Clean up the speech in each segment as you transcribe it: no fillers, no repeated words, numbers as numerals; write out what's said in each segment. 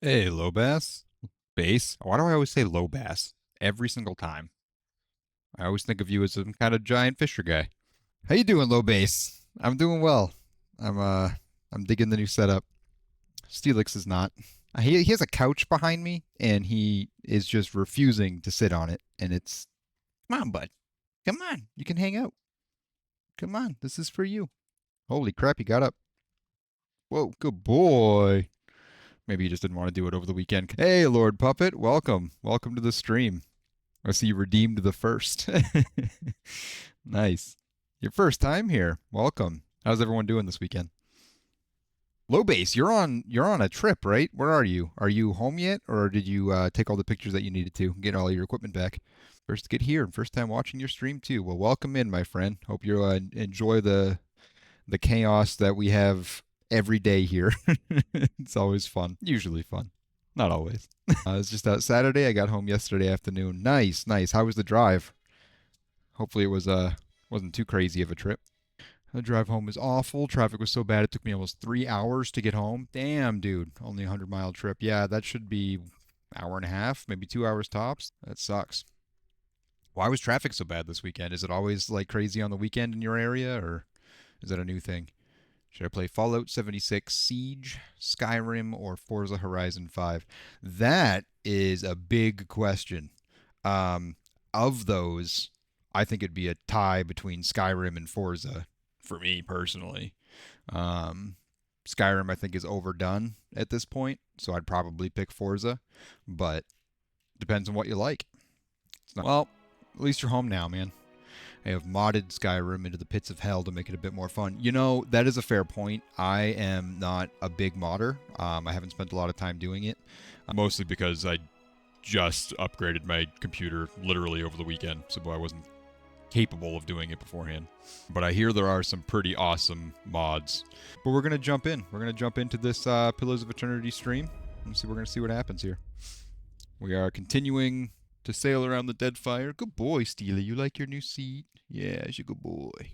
Hey, low bass. Bass? Why do I always say low bass? Every single time. I always think of you as some kind of giant fisher guy. How you doing, low bass? I'm doing well. I'm uh I'm digging the new setup. Steelyx is not. He has a couch behind me and he is just refusing to sit on it. And it's come on, bud. Come on. You can hang out. Come on. This is for you. Holy crap, he got up. Whoa, good boy. Maybe he just didn't want to do it over the weekend. Hey, Lord Puppet, welcome. Welcome to the stream. I see you redeemed the first. Nice. Your first time here. Welcome. How's everyone doing this weekend? Low base, you're on a trip, right? Where are you? Are you home yet, or did you take all the pictures that you needed to get all your equipment back? First to get here and first time watching your stream too. Well, welcome in, my friend. Hope you enjoy the chaos that we have every day here. It's always fun. Usually fun. Not always. I was just out Saturday. I got home yesterday afternoon. Nice, nice. How was the drive? Hopefully it wasn't too crazy of a trip. The drive home was awful. Traffic was so bad it took me almost 3 hours to get home. Damn, dude. Only a 100-mile trip. Yeah, that should be hour and a half, maybe 2 hours tops. That sucks. Why was traffic so bad this weekend? Is it always like crazy on the weekend in your area, or is that a new thing? Should I play Fallout 76, Siege, Skyrim, or Forza Horizon 5? That is a big question. Of those, I think it'd be a tie between Skyrim and Forza for me personally. Um, Skyrim, I think, is overdone at this point, so I'd probably pick Forza, but depends on what you like. It's not, well, at least you're home now, man. I have modded Skyrim into the pits of hell to make it a bit more fun. You know, that is a fair point. I am not a big modder. I haven't spent a lot of time doing it. Mostly because I just upgraded my computer literally over the weekend, so I wasn't capable of doing it beforehand. But I hear there are some pretty awesome mods. But we're going to jump in. We're going to jump into this Pillars of Eternity stream. And we're going to see what happens here. We are continuing to sail around the Deadfire. Good boy, Steely. You like your new seat? Yeah, you're a good boy.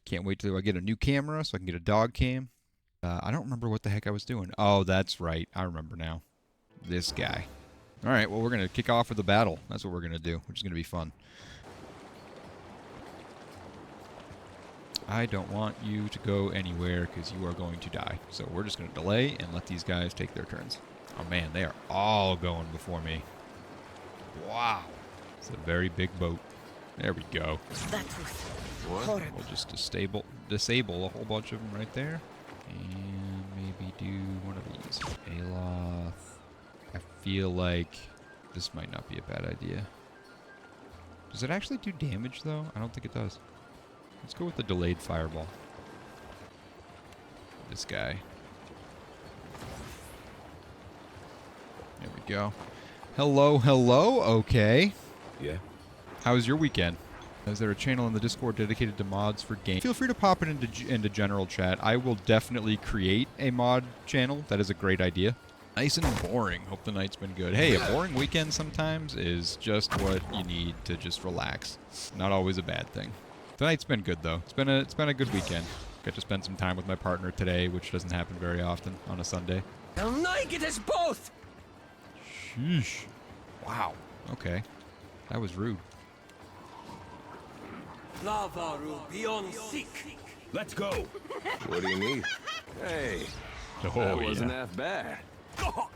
Can't wait till I get a new camera so I can get a dog cam. I don't remember what the heck I was doing. Oh, that's right. I remember now. This guy. All right, well, we're going to kick off with the battle. That's what we're going to do, which is going to be fun. I don't want you to go anywhere because you are going to die. So we're just going to delay and let these guys take their turns. Oh, man, they are all going before me. Wow. It's a very big boat. There we go. That was We'll just disable a whole bunch of them right there. And maybe do one of these. Aloth. I feel like this might not be a bad idea. Does it actually do damage, though? I don't think it does. Let's go with the delayed fireball. This guy. There we go. Hello, hello. Okay. Yeah. How was your weekend? Is there a channel in the Discord dedicated to mods for games? Feel free to pop it into general chat. I will definitely create a mod channel. That is a great idea. Nice and boring. Hope the night's been good. Hey, a boring weekend sometimes is just what you need to just relax. Not always a bad thing. Tonight's been good though. It's been a good weekend. Got to spend some time with my partner today, which doesn't happen very often on a Sunday. I'll make it as both. Sheesh. Wow. Okay. That was rude. Lavaru beyond sick. Let's go. What do you need? Hey, that wasn't half bad.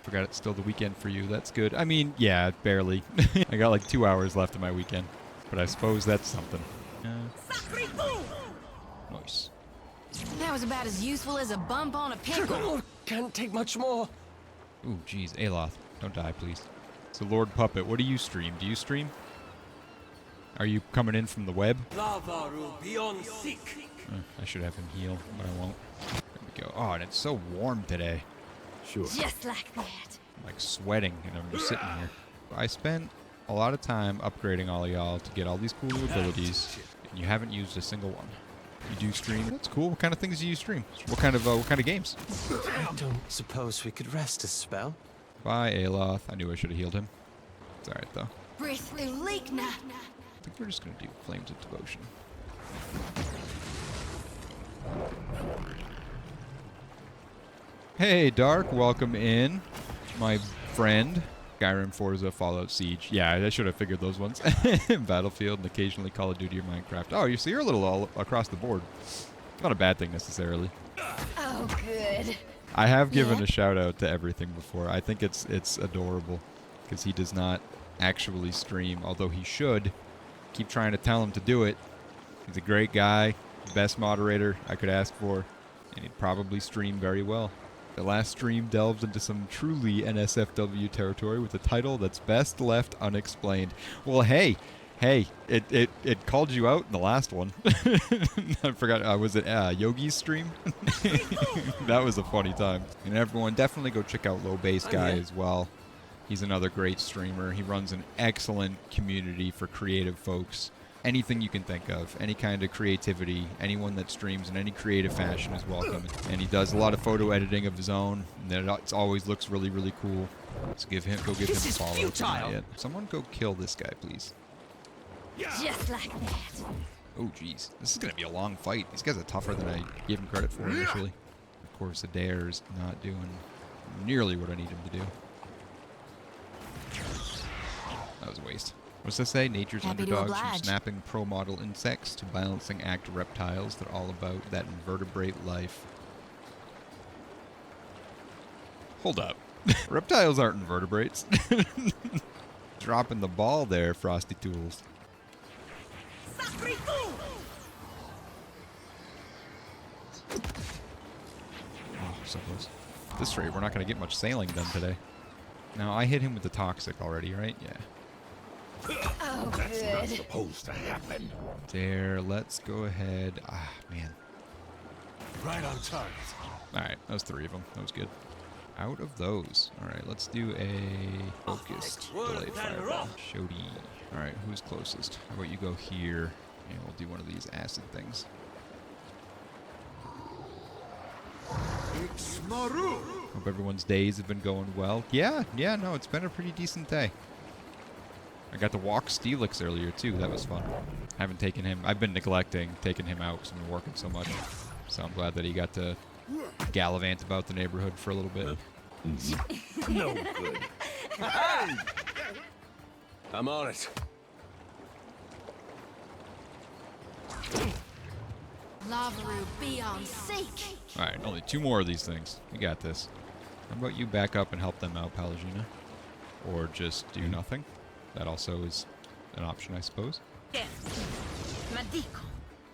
Forgot it's still the weekend for you. That's good. I mean, yeah, barely. I got like 2 hours left of my weekend. But I suppose that's something. Nice. That was about as useful as a bump on a pickle. Can't take much more. Ooh, jeez. Aloth. Don't die, please. So, Lord Puppet, what do you stream? Do you stream? Are you coming in from the web? Lavaru beyond sick. I should have him heal, but I won't. There we go. Oh, and it's so warm today. Sure. Just like that. I'm like sweating, and I'm just sitting here. I spent a lot of time upgrading all of y'all to get all these cool new abilities, and you haven't used a single one. You do stream? That's cool. What kind of things do you stream? What kind of games? I don't suppose we could rest a spell. Bye, Aloth. I knew I should have healed him. It's alright, though. Breath Elikna. I think we're just going to do Flames of Devotion. Hey, Dark. Welcome in. my friend. Skyrim, Forza, Fallout, Siege. Yeah, I should have figured those ones. Battlefield, and occasionally Call of Duty or Minecraft. Oh, so you're a little all across the board. Not a bad thing necessarily. Oh, good. I have given a shout out to everything before. I think it's adorable because he does not actually stream, although he should. Keep trying to tell him to do it. He's a great guy, best moderator I could ask for, and he'd probably stream very well. The last stream delved into some truly NSFW territory with a title that's best left unexplained. Well, hey, it called you out in the last one. I forgot, was it Yogi's stream? That was a funny time. And everyone, definitely go check out Low Bass Guy as well. He's another great streamer. He runs an excellent community for creative folks. Anything you can think of, any kind of creativity, anyone that streams in any creative fashion is welcome. And he does a lot of photo editing of his own, and it always looks really, really cool. So go give him a follow. Futile. Someone go kill this guy, please. Just like that. Oh, jeez. This is going to be a long fight. These guys are tougher than I gave him credit for initially. Of course, Adair's not doing nearly what I need him to do. That was a waste. What's this say? Nature's underdogs from snapping pro model insects to balancing act reptiles. They're all about that invertebrate life. Hold up. Reptiles aren't invertebrates. Dropping the ball there, Frosty Tools. Oh, so close. At this rate, we're not going to get much sailing done today. Now, I hit him with the toxic already, right? Yeah. Oh, That's good. not supposed to happen. There, let's go ahead. Ah, man. Right on target. Alright, that was 3 of them. That was good. Out of those. Alright, let's do a focused delayed fireball. Shody. Alright, who's closest? How about you go here, and we'll do one of these acid things. Hope everyone's days have been going well. Yeah, no, it's been a pretty decent day. I got to walk Steelyx earlier, too. That was fun. I haven't taken him. I've been neglecting taking him out because I've been working so much. So I'm glad that he got to gallivant about the neighborhood for a little bit. No good. I'm on it. Lavaru, be on seek. Alright, only 2 more of these things. We got this. How about you back up and help them out, Palagina? Or just do nothing? That also is an option, I suppose. Yes. Madico.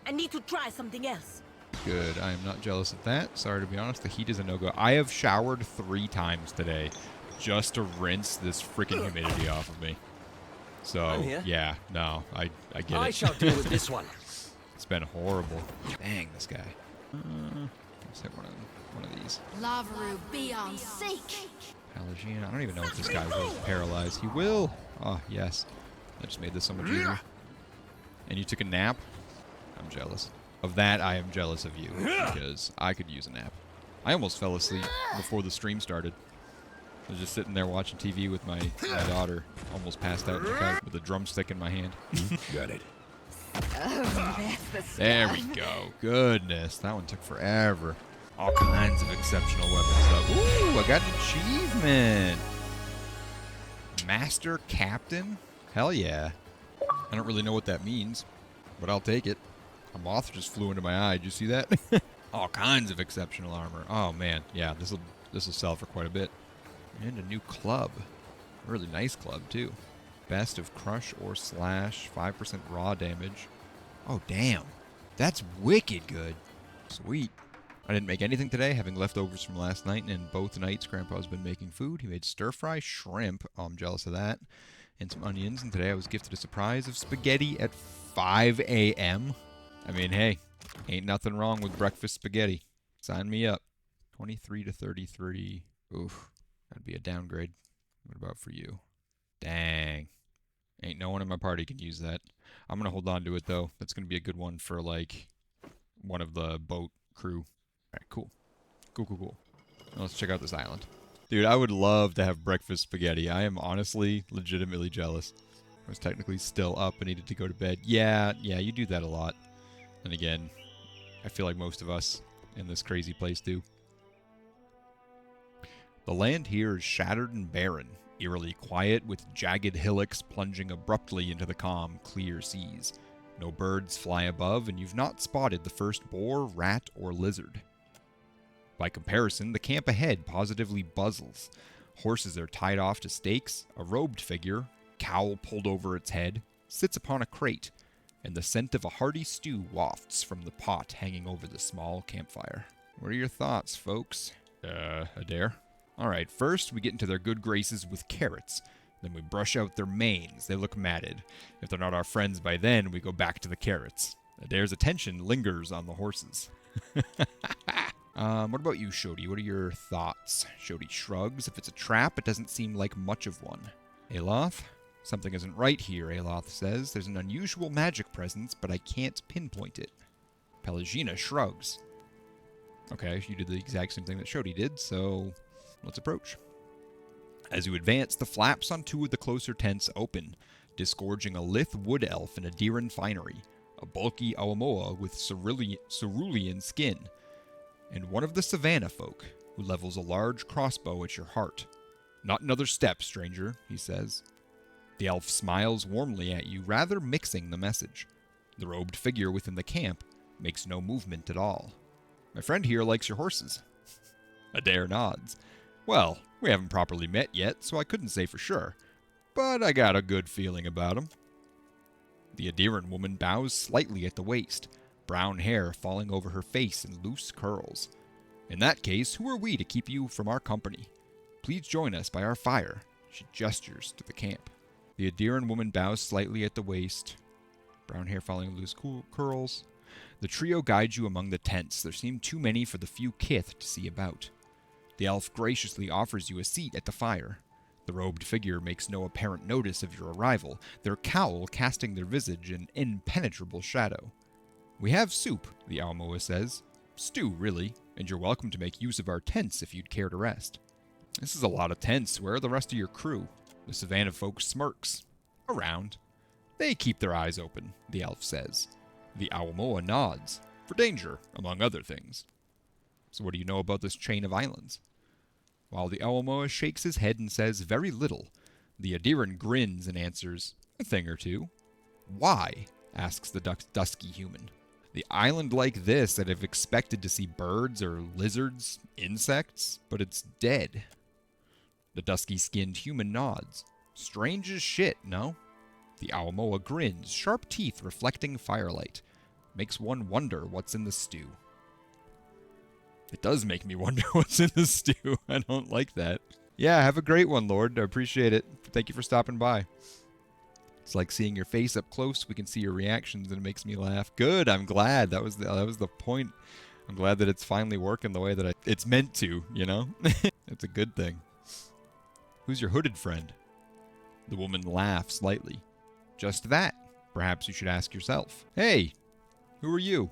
I need to try something else. Good. I am not jealous of that. Sorry to be honest. The heat is a no-go. I have showered 3 times today just to rinse this freaking humidity off of me. So, yeah, no, I get it. I shall deal with this one. It's been horrible. Dang, this guy. Let's hit one of these. Lavaru, be on seek. Palagina. I don't even know if this guy will paralyze. He will. Oh, yes. That just made this so much easier. And you took a nap? I'm jealous. Of that, I am jealous of you, because I could use a nap. I almost fell asleep before the stream started. I was just sitting there watching TV with my daughter, almost passed out in the couch with a drumstick in my hand. Got it. Oh, that's the stuff. There we go. Goodness, that one took forever. All kinds of exceptional weapons, though. Ooh, I got an achievement. Master Captain? Hell yeah. I don't really know what that means, but I'll take it. A moth just flew into my eye. Did you see that? All kinds of exceptional armor. Oh man, yeah, this will sell for quite a bit. And a new club. A really nice club too. Best of crush or slash. 5% raw damage. Oh damn, that's wicked good. Sweet. I didn't make anything today, having leftovers from last night, and both nights Grandpa's been making food. He made stir-fry shrimp. Oh, I'm jealous of that. And some onions, and today I was gifted a surprise of spaghetti at 5 a.m. I mean, hey, ain't nothing wrong with breakfast spaghetti. Sign me up. 23 to 33. Oof, that'd be a downgrade. What about for you? Dang. Ain't no one in my party can use that. I'm going to hold on to it, though. That's going to be a good one for, like, one of the boat crew. Alright, cool. Cool. Now let's check out this island. Dude, I would love to have breakfast spaghetti. I am honestly, legitimately jealous. I was technically still up and needed to go to bed. Yeah, you do that a lot. And again, I feel like most of us in this crazy place do. The land here is shattered and barren, eerily quiet with jagged hillocks plunging abruptly into the calm, clear seas. No birds fly above, and you've not spotted the first boar, rat, or lizard. By comparison, the camp ahead positively buzzles. Horses are tied off to stakes, a robed figure, cowl pulled over its head, sits upon a crate, and the scent of a hearty stew wafts from the pot hanging over the small campfire. What are your thoughts, folks? Adair? Alright, first we get into their good graces with carrots. Then we brush out their manes. They look matted. If they're not our friends by then, we go back to the carrots. Adair's attention lingers on the horses. What about you, Shodi? What are your thoughts? Shodi shrugs. If it's a trap, it doesn't seem like much of one. Aloth? Something isn't right here, Aloth says. There's an unusual magic presence, but I can't pinpoint it. Pelagina shrugs. Okay, you did the exact same thing that Shodi did, so let's approach. As you advance, the flaps on two of the closer tents open, disgorging a lithe wood elf in Adiran finery, a bulky Awamoa with cerulean skin, and one of the savannah folk, who levels a large crossbow at your heart. Not another step, stranger, he says. The elf smiles warmly at you, rather mixing the message. The robed figure within the camp makes no movement at all. My friend here likes your horses. Adair nods. Well, we haven't properly met yet, so I couldn't say for sure, but I got a good feeling about him. The Adiran woman bows slightly at the waist, brown hair falling over her face in loose curls. In that case, who are we to keep you from our company? Please join us by our fire. She gestures to the camp. The Adiran woman bows slightly at the waist, brown hair falling in loose curls. The trio guides you among the tents. There seem too many for the few kith to see about. The elf graciously offers you a seat at the fire. The robed figure makes no apparent notice of your arrival, their cowl casting their visage in impenetrable shadow. We have soup, the Awamoa says. Stew, really, and you're welcome to make use of our tents if you'd care to rest. This is a lot of tents. Where are the rest of your crew? The savannah folk smirks. Around. They keep their eyes open, the elf says. The Awamoa nods. For danger, among other things. So what do you know about this chain of islands? While the Awamoa shakes his head and says very little, the Adiran grins and answers, a thing or two. Why? Asks the dusky human. The island like this, I'd have expected to see birds or lizards, insects, but it's dead. The dusky-skinned human nods. Strange as shit, no? The Awamoa grins, sharp teeth reflecting firelight. Makes one wonder what's in the stew. It does make me wonder what's in the stew. I don't like that. Yeah, have a great one, Lord. I appreciate it. Thank you for stopping by. It's like seeing your face up close. We can see your reactions, and it makes me laugh. Good. I'm glad. That was the point. I'm glad that it's finally working the way that it's meant to, you know? It's a good thing. Who's your hooded friend? The woman laughs lightly. Just that. Perhaps you should ask yourself. Hey, who are you?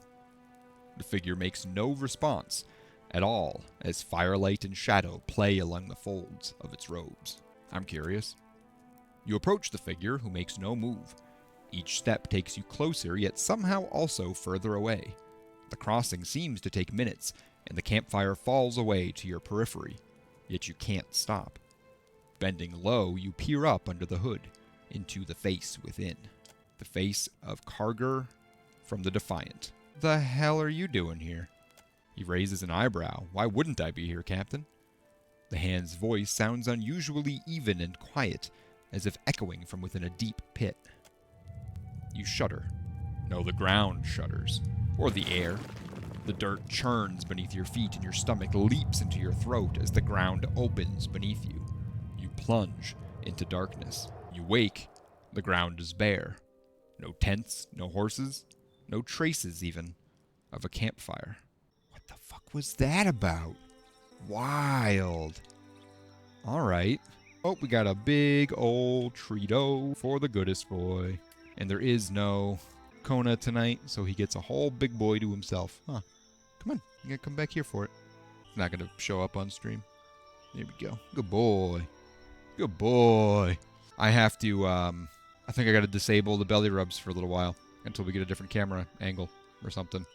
The figure makes no response at all as firelight and shadow play along the folds of its robes. I'm curious. You approach the figure, who makes no move. Each step takes you closer, yet somehow also further away. The crossing seems to take minutes, and the campfire falls away to your periphery, yet you can't stop. Bending low, you peer up under the hood, into the face within. The face of Karger from the Defiant. The hell are you doing here? He raises an eyebrow. Why wouldn't I be here, Captain? The hand's voice sounds unusually even and quiet, as if echoing from within a deep pit. You shudder. No, the ground shudders. Or the air. The dirt churns beneath your feet and your stomach leaps into your throat as the ground opens beneath you. You plunge into darkness. You wake. The ground is bare. No tents, no horses, no traces even of a campfire. What the fuck was that about? Wild. Alright. Oh, we got a big old Treato for the goodest boy. And there is no Kona tonight, so he gets a whole big boy to himself. Huh. Come on, you gotta come back here for it. It's not gonna show up on stream. There we go. Good boy. Good boy. I have to, I think I gotta disable the belly rubs for a little while until we get a different camera angle or something.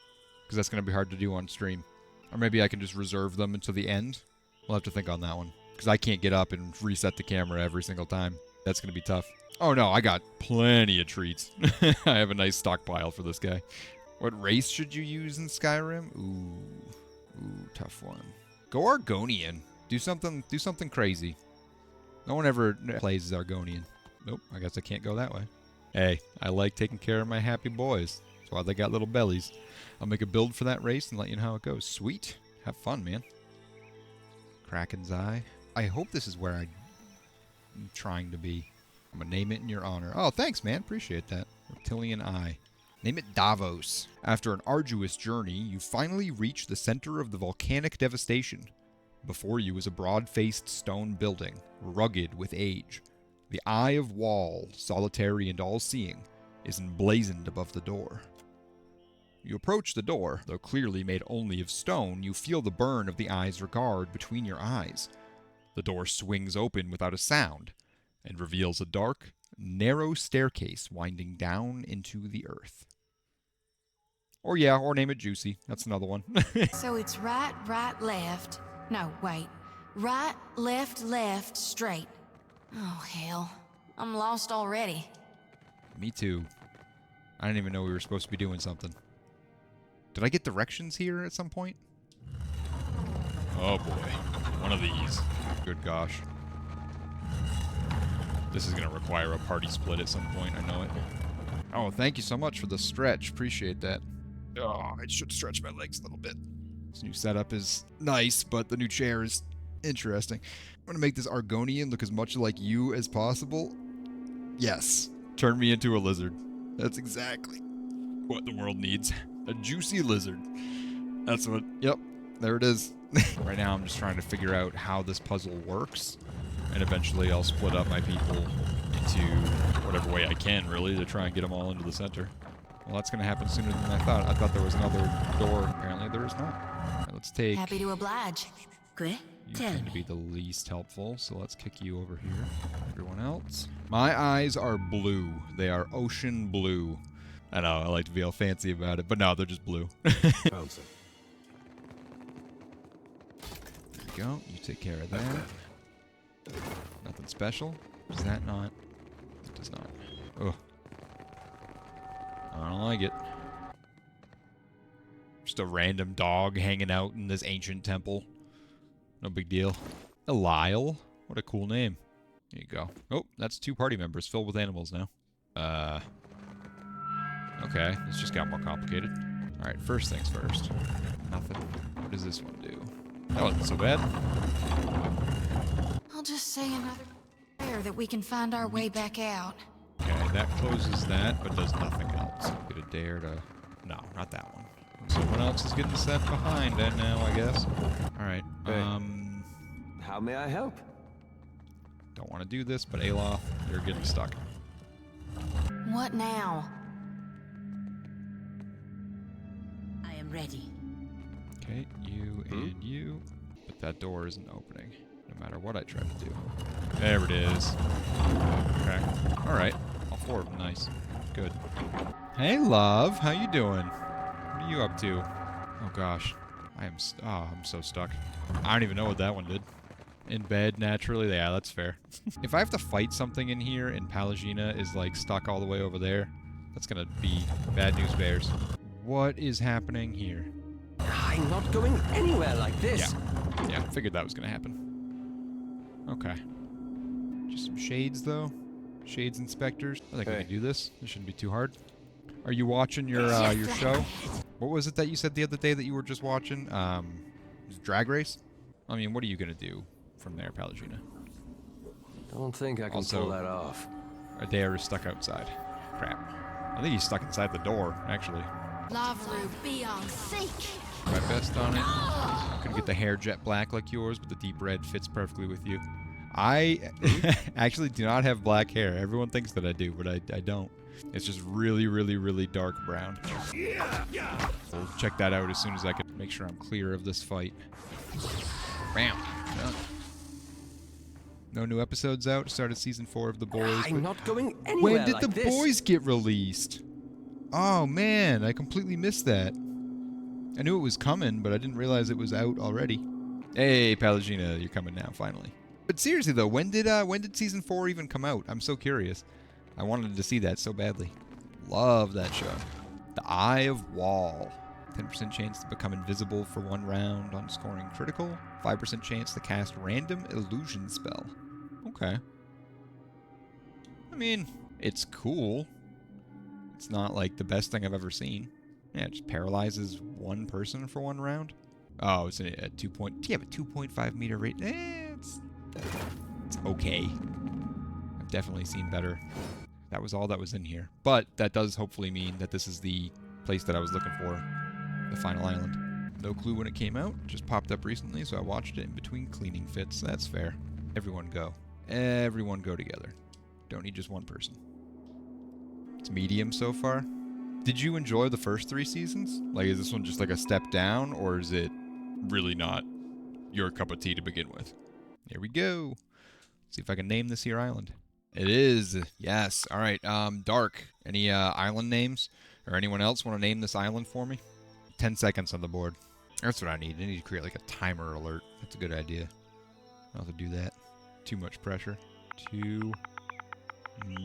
Because that's gonna be hard to do on stream. Or maybe I can just reserve them until the end. We'll have to think on that one. Because I can't get up and reset the camera every single time. That's going to be tough. Oh no, I got plenty of treats. I have a nice stockpile for this guy. What race should you use in Skyrim? Ooh, tough one. Go Argonian. Do something crazy. No one ever plays as Argonian. Nope, I guess I can't go that way. Hey, I like taking care of my happy boys. That's why they got little bellies. I'll make a build for that race and let you know how it goes. Sweet. Have fun, man. Kraken's Eye. I hope this is where I'm trying to be. I'm going to name it in your honor. Oh, thanks, man. Appreciate that. Reptilian Eye. Name it Davos. After an arduous journey, you finally reach the center of the volcanic devastation. Before you is a broad-faced stone building, rugged with age. The Eye of Wall, solitary and all-seeing, is emblazoned above the door. You approach the door. Though clearly made only of stone, you feel the burn of the eye's regard between your eyes. The door swings open without a sound, and reveals a dark, narrow staircase winding down into the earth. Or name it Juicy. That's another one. So it's right, left. No, wait. Right, left, straight. Oh, hell. I'm lost already. Me too. I didn't even know we were supposed to be doing something. Did I get directions here at some point? Oh boy. One of these. Good gosh. This is going to require a party split at some point, I know it. Oh, thank you so much for the stretch. Appreciate that. Oh, I should stretch my legs a little bit. This new setup is nice, but the new chair is interesting. I'm going to make this Argonian look as much like you as possible. Yes. Turn me into a lizard. That's exactly what the world needs. A juicy lizard. That's what... Yep. There it is. Right now I'm just trying to figure out how this puzzle works. And eventually I'll split up my people into whatever way I can, really, to try and get them all into the center. Well, that's going to happen sooner than I thought. I thought there was another door. Apparently there is not. All right, let's take... Happy to oblige. Quick, You tell tend to me. be the least helpful, so let's kick you over here. Everyone else. My eyes are blue. They are ocean blue. I know, I like to be all fancy about it, but no, they're just blue. Found some. There you go. You take care of that. Nothing special. Does that not? It does not. Ugh. I don't like it. Just a random dog hanging out in this ancient temple. No big deal. Elyle? What a cool name. There you go. Oh, that's 2 party members filled with animals now. Okay, this just got more complicated. Alright, first things first. Nothing. What does this one do? That wasn't so bad. I'll just say another prayer that we can find our way back out. Okay, that closes that, but does nothing else. Get a dare to... No, not that one. Someone else is getting set behind it now, I guess. Alright, Hey. How may I help? don't want to do this, but Aloth, you're getting stuck. What now? I am ready. Okay, you and you. But that door isn't opening, no matter what I try to do. There it is. Okay. Alright. All 4 of them. Nice. Good. Hey, love. How you doing? What are you up to? Oh, gosh. I'm so stuck. I don't even know what that one did. In bed, naturally. Yeah, that's fair. If I have to fight something in here and Pallegina is, like, stuck all the way over there, that's gonna be bad news bears. What is happening here? I'm not going anywhere like this. Yeah, figured that was gonna happen. Okay. Just some shades, though. Shades inspectors. I think I can do this. This shouldn't be too hard. Are you watching your show? What was it that you said the other day that you were just watching? Drag Race? I mean, what are you gonna do from there, Pallegina? Don't think I can Also- pull that off. Adair is stuck outside. Crap. I think he's stuck inside the door, actually. Lavru, be on seek. My best on it. Couldn't get the hair jet black like yours, but the deep red fits perfectly with you. I actually do not have black hair. Everyone thinks that I do, but I don't. It's just really, really, really dark brown. We'll check that out as soon as I can make sure I'm clear of this fight. Bam. Done. No new episodes out. Started season 4 of The Boys. I'm but not going anywhere when did like The this. Boys get released? Oh man, I completely missed that. I knew it was coming, but I didn't realize it was out already. Hey, Pallegina, you're coming now, finally. But seriously though, when did season 4 even come out? I'm so curious. I wanted to see that so badly. Love that show. The Eye of Wall. 10% chance to become invisible for 1 round on scoring critical. 5% chance to cast random illusion spell. Okay. I mean, it's cool. It's not like the best thing I've ever seen. Yeah, it just paralyzes 1 person for 1 round. Oh, it's a 2.5 meter rate. It's okay. I've definitely seen better. That was all that was in here. But that does hopefully mean that this is the place that I was looking for. The final island. No clue when it came out. Just popped up recently, so I watched it in between cleaning fits. That's fair. Everyone go. Everyone go together. Don't need just 1 person. It's medium so far. Did you enjoy the first 3 seasons? Like, is this one just like a step down, or is it really not your cup of tea to begin with? Here we go. See if I can name this here island. It is. Yes. All right. Dark. Any island names? Or anyone else want to name this island for me? 10 seconds on the board. That's what I need. I need to create like a timer alert. That's a good idea. I'll have to do that. Too much pressure. Too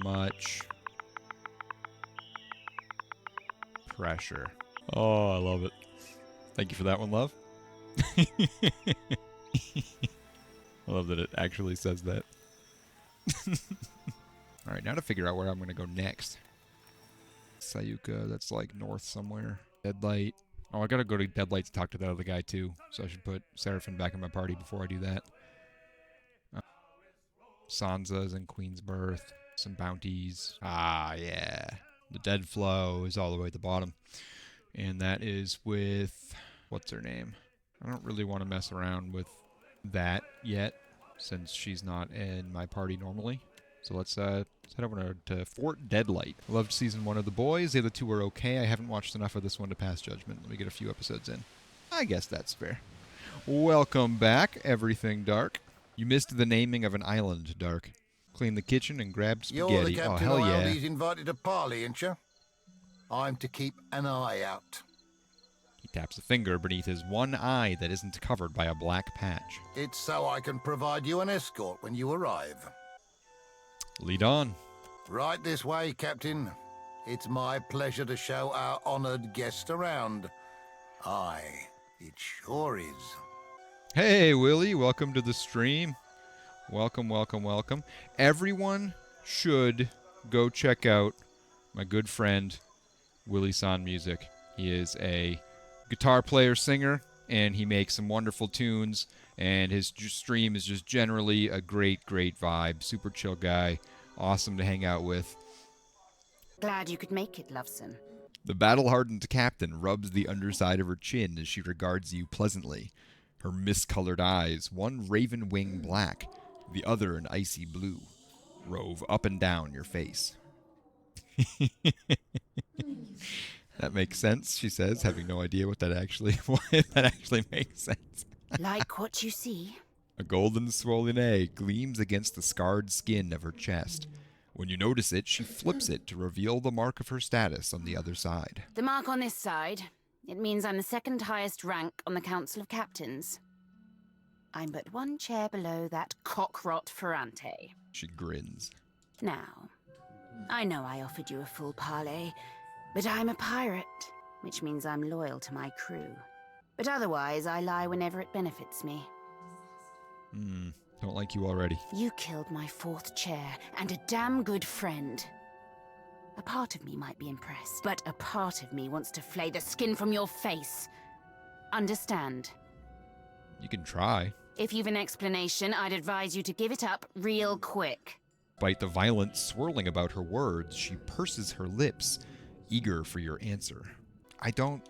much pressure. Oh, I love it. Thank you for that one, love. I love that it actually says that. All right, now to figure out where I'm going to go next. Sayuka, that's like north somewhere. Deadlight. Oh, I got to go to Deadlight to talk to that other guy too. So I should put Seraphim back in my party before I do that. Sansa's in Queensbirth. Some bounties. Ah, yeah. The Dead Flow is all the way at the bottom. And that is with... what's her name? I don't really want to mess around with that yet, since she's not in my party normally. So let's head over to Fort Deadlight. I loved season 1 of The Boys. The other 2 were okay. I haven't watched enough of this one to pass judgment. Let me get a few episodes in. I guess that's fair. Welcome back, Everything Dark. You missed the naming of an island, Dark. Clean the kitchen and grab spaghetti. You're the captain oh, hell yeah. He's invited to parley, ain't you? I'm to keep an eye out. He taps a finger beneath his one eye that isn't covered by a black patch. It's so I can provide you an escort when you arrive. Lead on. Right this way, Captain. It's my pleasure to show our honoured guest around. Aye, it sure is. Hey, Willie. Welcome to the stream. Welcome, welcome, welcome. Everyone should go check out my good friend, Willie San Music. He is a guitar player, singer, and he makes some wonderful tunes, and his stream is just generally a great, great vibe. Super chill guy. Awesome to hang out with. Glad you could make it, Loveson. The battle-hardened captain rubs the underside of her chin as she regards you pleasantly. Her mist-colored eyes, one raven wing black, the other an icy blue, rove up and down your face. That makes sense, she says, having no idea what that actually makes sense. Like what you see? A golden swollen egg gleams against the scarred skin of her chest. When you notice it, she flips it to reveal the mark of her status on the other side. The mark on this side. It means I'm the 2nd highest rank on the Council of Captains. I'm but 1 chair below that cockrot Ferrante. She grins. Now, I know I offered you a full parley, but I'm a pirate, which means I'm loyal to my crew. But otherwise, I lie whenever it benefits me. Don't like you already. You killed my 4th chair, and a damn good friend. A part of me might be impressed, but a part of me wants to flay the skin from your face. Understand? You can try. If you've an explanation, I'd advise you to give it up real quick. Despite the violence swirling about her words, she purses her lips, eager for your answer. I don't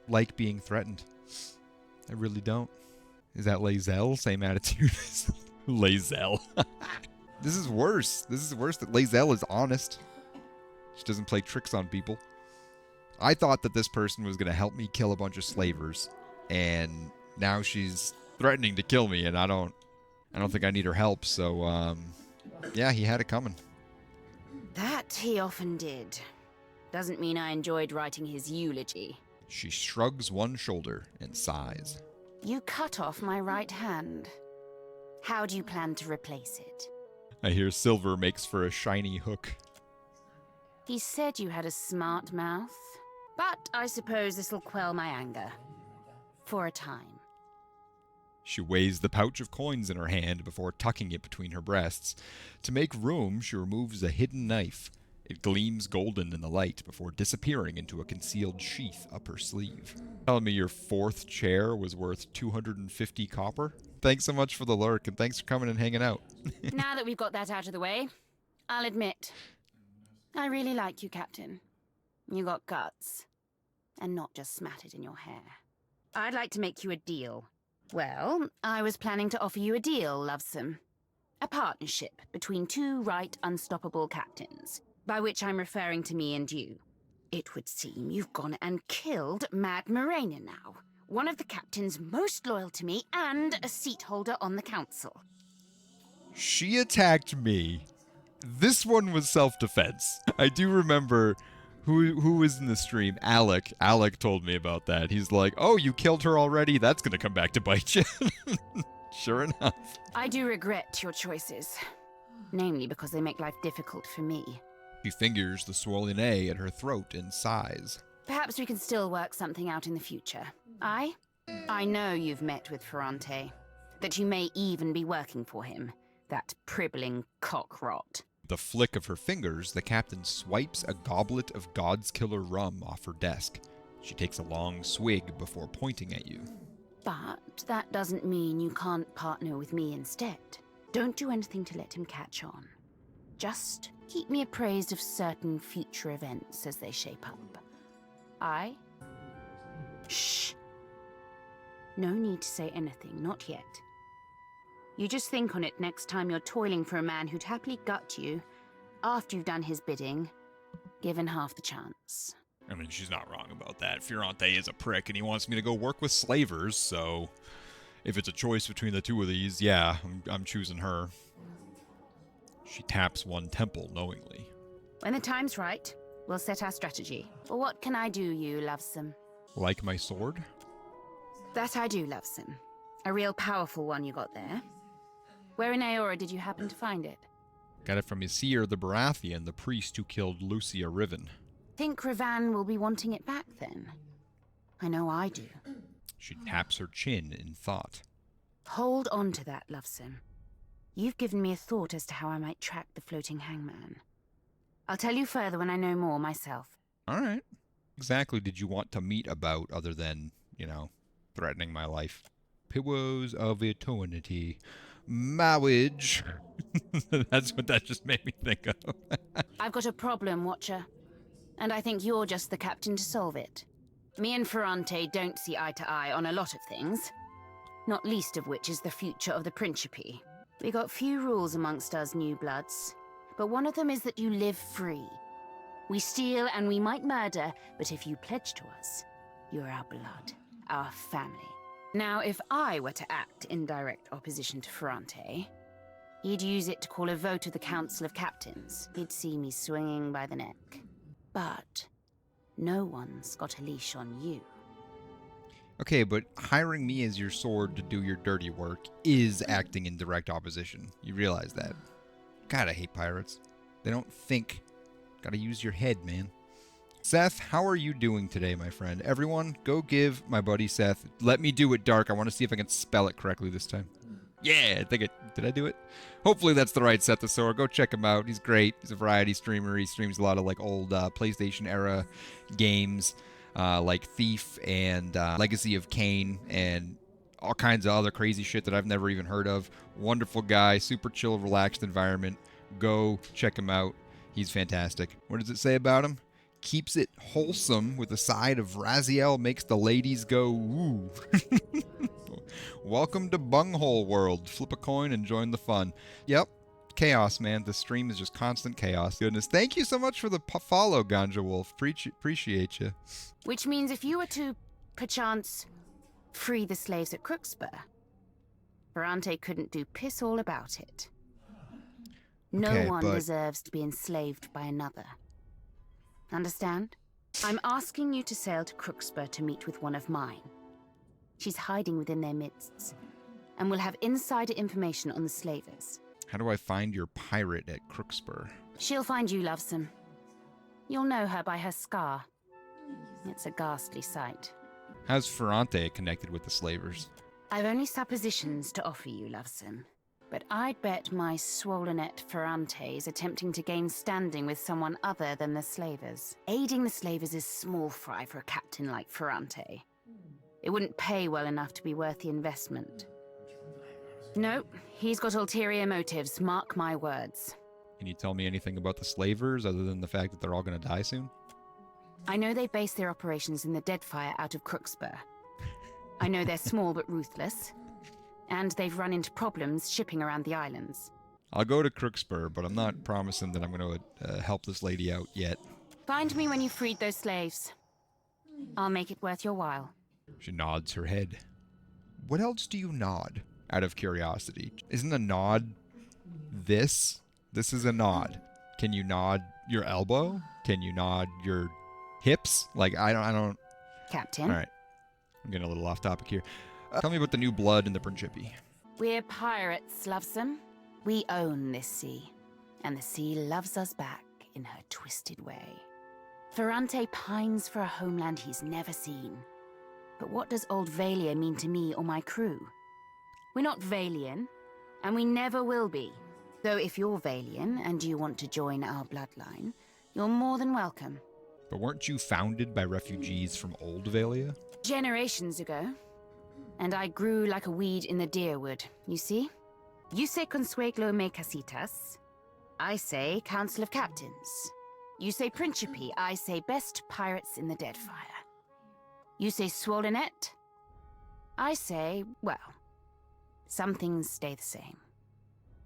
like being threatened. I really don't. Is that Lae'zel? Same attitude as Lae'zel. This is worse. This is worse that Lae'zel is honest. She doesn't play tricks on people. I thought that this person was going to help me kill a bunch of slavers, and now she's threatening to kill me, and I don't think I need her help, so, yeah, he had it coming. That he often did. Doesn't mean I enjoyed writing his eulogy. She shrugs one shoulder and sighs. You cut off my right hand. How do you plan to replace it? I hear silver makes for a shiny hook. He said you had a smart mouth, but I suppose this'll quell my anger. For a time. She weighs the pouch of coins in her hand before tucking it between her breasts. To make room, she removes a hidden knife. It gleams golden in the light before disappearing into a concealed sheath up her sleeve. Telling me your 4th chair was worth 250 copper? Thanks so much for the lurk, and thanks for coming and hanging out. Now that we've got that out of the way, I'll admit, I really like you, Captain. You got guts, and not just smattered in your hair. I'd like to make you a deal. Well, I was planning to offer you a deal, Lovesome. A partnership between 2 right unstoppable captains, by which I'm referring to me and you. It would seem you've gone and killed Mad Morena now, one of the captains most loyal to me and a seat holder on the council. She attacked me. This one was self-defense. I do remember who was in the stream. Alec told me about that. He's like, oh, you killed her already? That's gonna come back to bite you. Sure enough. I do regret your choices. Namely because they make life difficult for me. She fingers the swollen A at her throat and sighs. Perhaps we can still work something out in the future. I know you've met with Ferrante. That you may even be working for him. That pribbling cock-rot. The flick of her fingers, the captain swipes a goblet of God's Killer rum off her desk. She takes a long swig before pointing at you. But that doesn't mean you can't partner with me instead. Don't do anything to let him catch on. Just keep me appraised of certain future events as they shape up. Shh. No need to say anything, not yet. You just think on it next time you're toiling for a man who'd happily gut you, after you've done his bidding, given half the chance. I mean, she's not wrong about that. Ferrante is a prick, and he wants me to go work with slavers, so if it's a choice between the two of these, yeah, I'm choosing her. She taps one temple knowingly. When the time's right, we'll set our strategy. Well, what can I do, you lovesome? Like my sword? That I do, lovesome. A real powerful one you got there. Where in Aora did you happen to find it? Got it from Ysir the Baratheon, the priest who killed Lucia Riven. Think Ravan will be wanting it back then? I know I do. She taps her chin in thought. Hold on to that, lovesome. You've given me a thought as to how I might track the floating hangman. I'll tell you further when I know more myself. All right. Exactly did you want to meet about other than, threatening my life? Pillows of Eternity. Marriage. That's what that just made me think of. I've got a problem, Watcher. And I think you're just the captain to solve it. Me and Ferrante don't see eye to eye on a lot of things. Not least of which is the future of the Principe. We got few rules amongst us new bloods. But one of them is that you live free. We steal and we might murder, but if you pledge to us, you're our blood, our family. Now, if I were to act in direct opposition to Ferrante, he'd use it to call a vote of the Council of Captains. He'd see me swinging by the neck. But no one's got a leash on you. Okay, but hiring me as your sword to do your dirty work is acting in direct opposition. You realize that. God, I hate pirates. They don't think. Gotta use your head, man. Seth, how are you doing today, my friend? Everyone, go give my buddy Seth. Let me do it dark. I want to see if I can spell it correctly this time. Yeah, I think did I do it? Hopefully that's the right Seth Thesor. Go check him out. He's great. He's a variety streamer. He streams a lot of old PlayStation era games like Thief and Legacy of Kain and all kinds of other crazy shit that I've never even heard of. Wonderful guy, super chill, relaxed environment. Go check him out. He's fantastic. What does it say about him? Keeps it wholesome with a side of Raziel, makes the ladies go ooh. Welcome to Bunghole World. Flip a coin and join the fun. Yep, chaos, man. The stream is just constant chaos. Goodness. Thank you so much for the follow, Ganja Wolf. Appreciate you. Which means if you were to, perchance, free the slaves at Crookspur, Ferrante couldn't do piss all about it. No one deserves to be enslaved by another. Understand? I'm asking you to sail to Crookspur to meet with one of mine. She's hiding within their midst, and we'll have insider information on the slavers. How do I find your pirate at Crookspur? She'll find you, Lovesome. You'll know her by her scar. It's a ghastly sight. How's Ferrante connected with the slavers? I've only suppositions to offer you, Lovesome. But I'd bet my swollenette Ferrante is attempting to gain standing with someone other than the slavers. Aiding the slavers is small fry for a captain like Ferrante. It wouldn't pay well enough to be worth the investment. No, he's got ulterior motives, mark my words. Can you tell me anything about the slavers other than the fact that they're all going to die soon? I know they base their operations in the Deadfire out of Crookspur. I know they're small but ruthless. And they've run into problems shipping around the islands. I'll go to Crookspur, but I'm not promising that I'm going to help this lady out yet. Find me when you've freed those slaves. I'll make it worth your while. She nods her head. What else do you nod, out of curiosity? Isn't a nod this? This is a nod. Can you nod your elbow? Can you nod your hips? Like, I don't... Captain? All right. I'm getting a little off topic here. Tell me about the new blood in the Principi. We're pirates, Lovesome. We own this sea. And the sea loves us back in her twisted way. Ferrante pines for a homeland he's never seen. But what does old Valia mean to me or my crew? We're not Valian, and we never will be. Though if you're Valian and you want to join our bloodline, you're more than welcome. But weren't you founded by refugees from Old Valia? Generations ago. And I grew like a weed in the deerwood, you see? You say Consueglo me casitas. I say Council of Captains. You say Principe. I say best pirates in the Deadfire. You say Swollenette. I say, well, some things stay the same.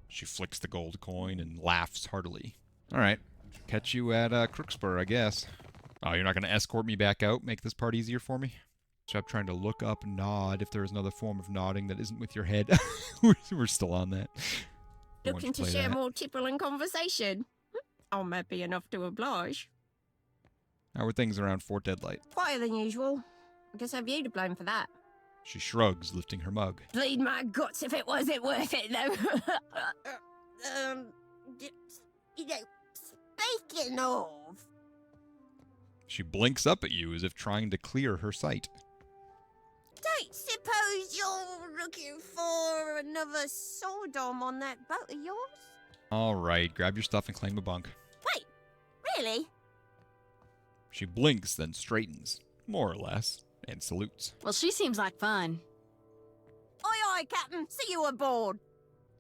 She flicks the gold coin and laughs heartily. All right. Catch you at Crookspur, I guess. Oh, you're not going to escort me back out? Make this part easier for me? Stop trying to look up nod if there is another form of nodding that isn't with your head. We're still on that. Looking to share more tipple and conversation? I'm happy enough to oblige. How are things around Fort Deadlight? Quieter than usual. I guess I've you to blame for that. She shrugs, lifting her mug. Bleed my guts if it wasn't worth it, though. You know, speaking of... She blinks up at you as if trying to clear her sight. Don't suppose you're looking for another Sodom on that boat of yours? All right, grab your stuff and claim a bunk. Wait, really? She blinks, then straightens, more or less, and salutes. Well, she seems like fun. Aye, aye, Captain. See you aboard.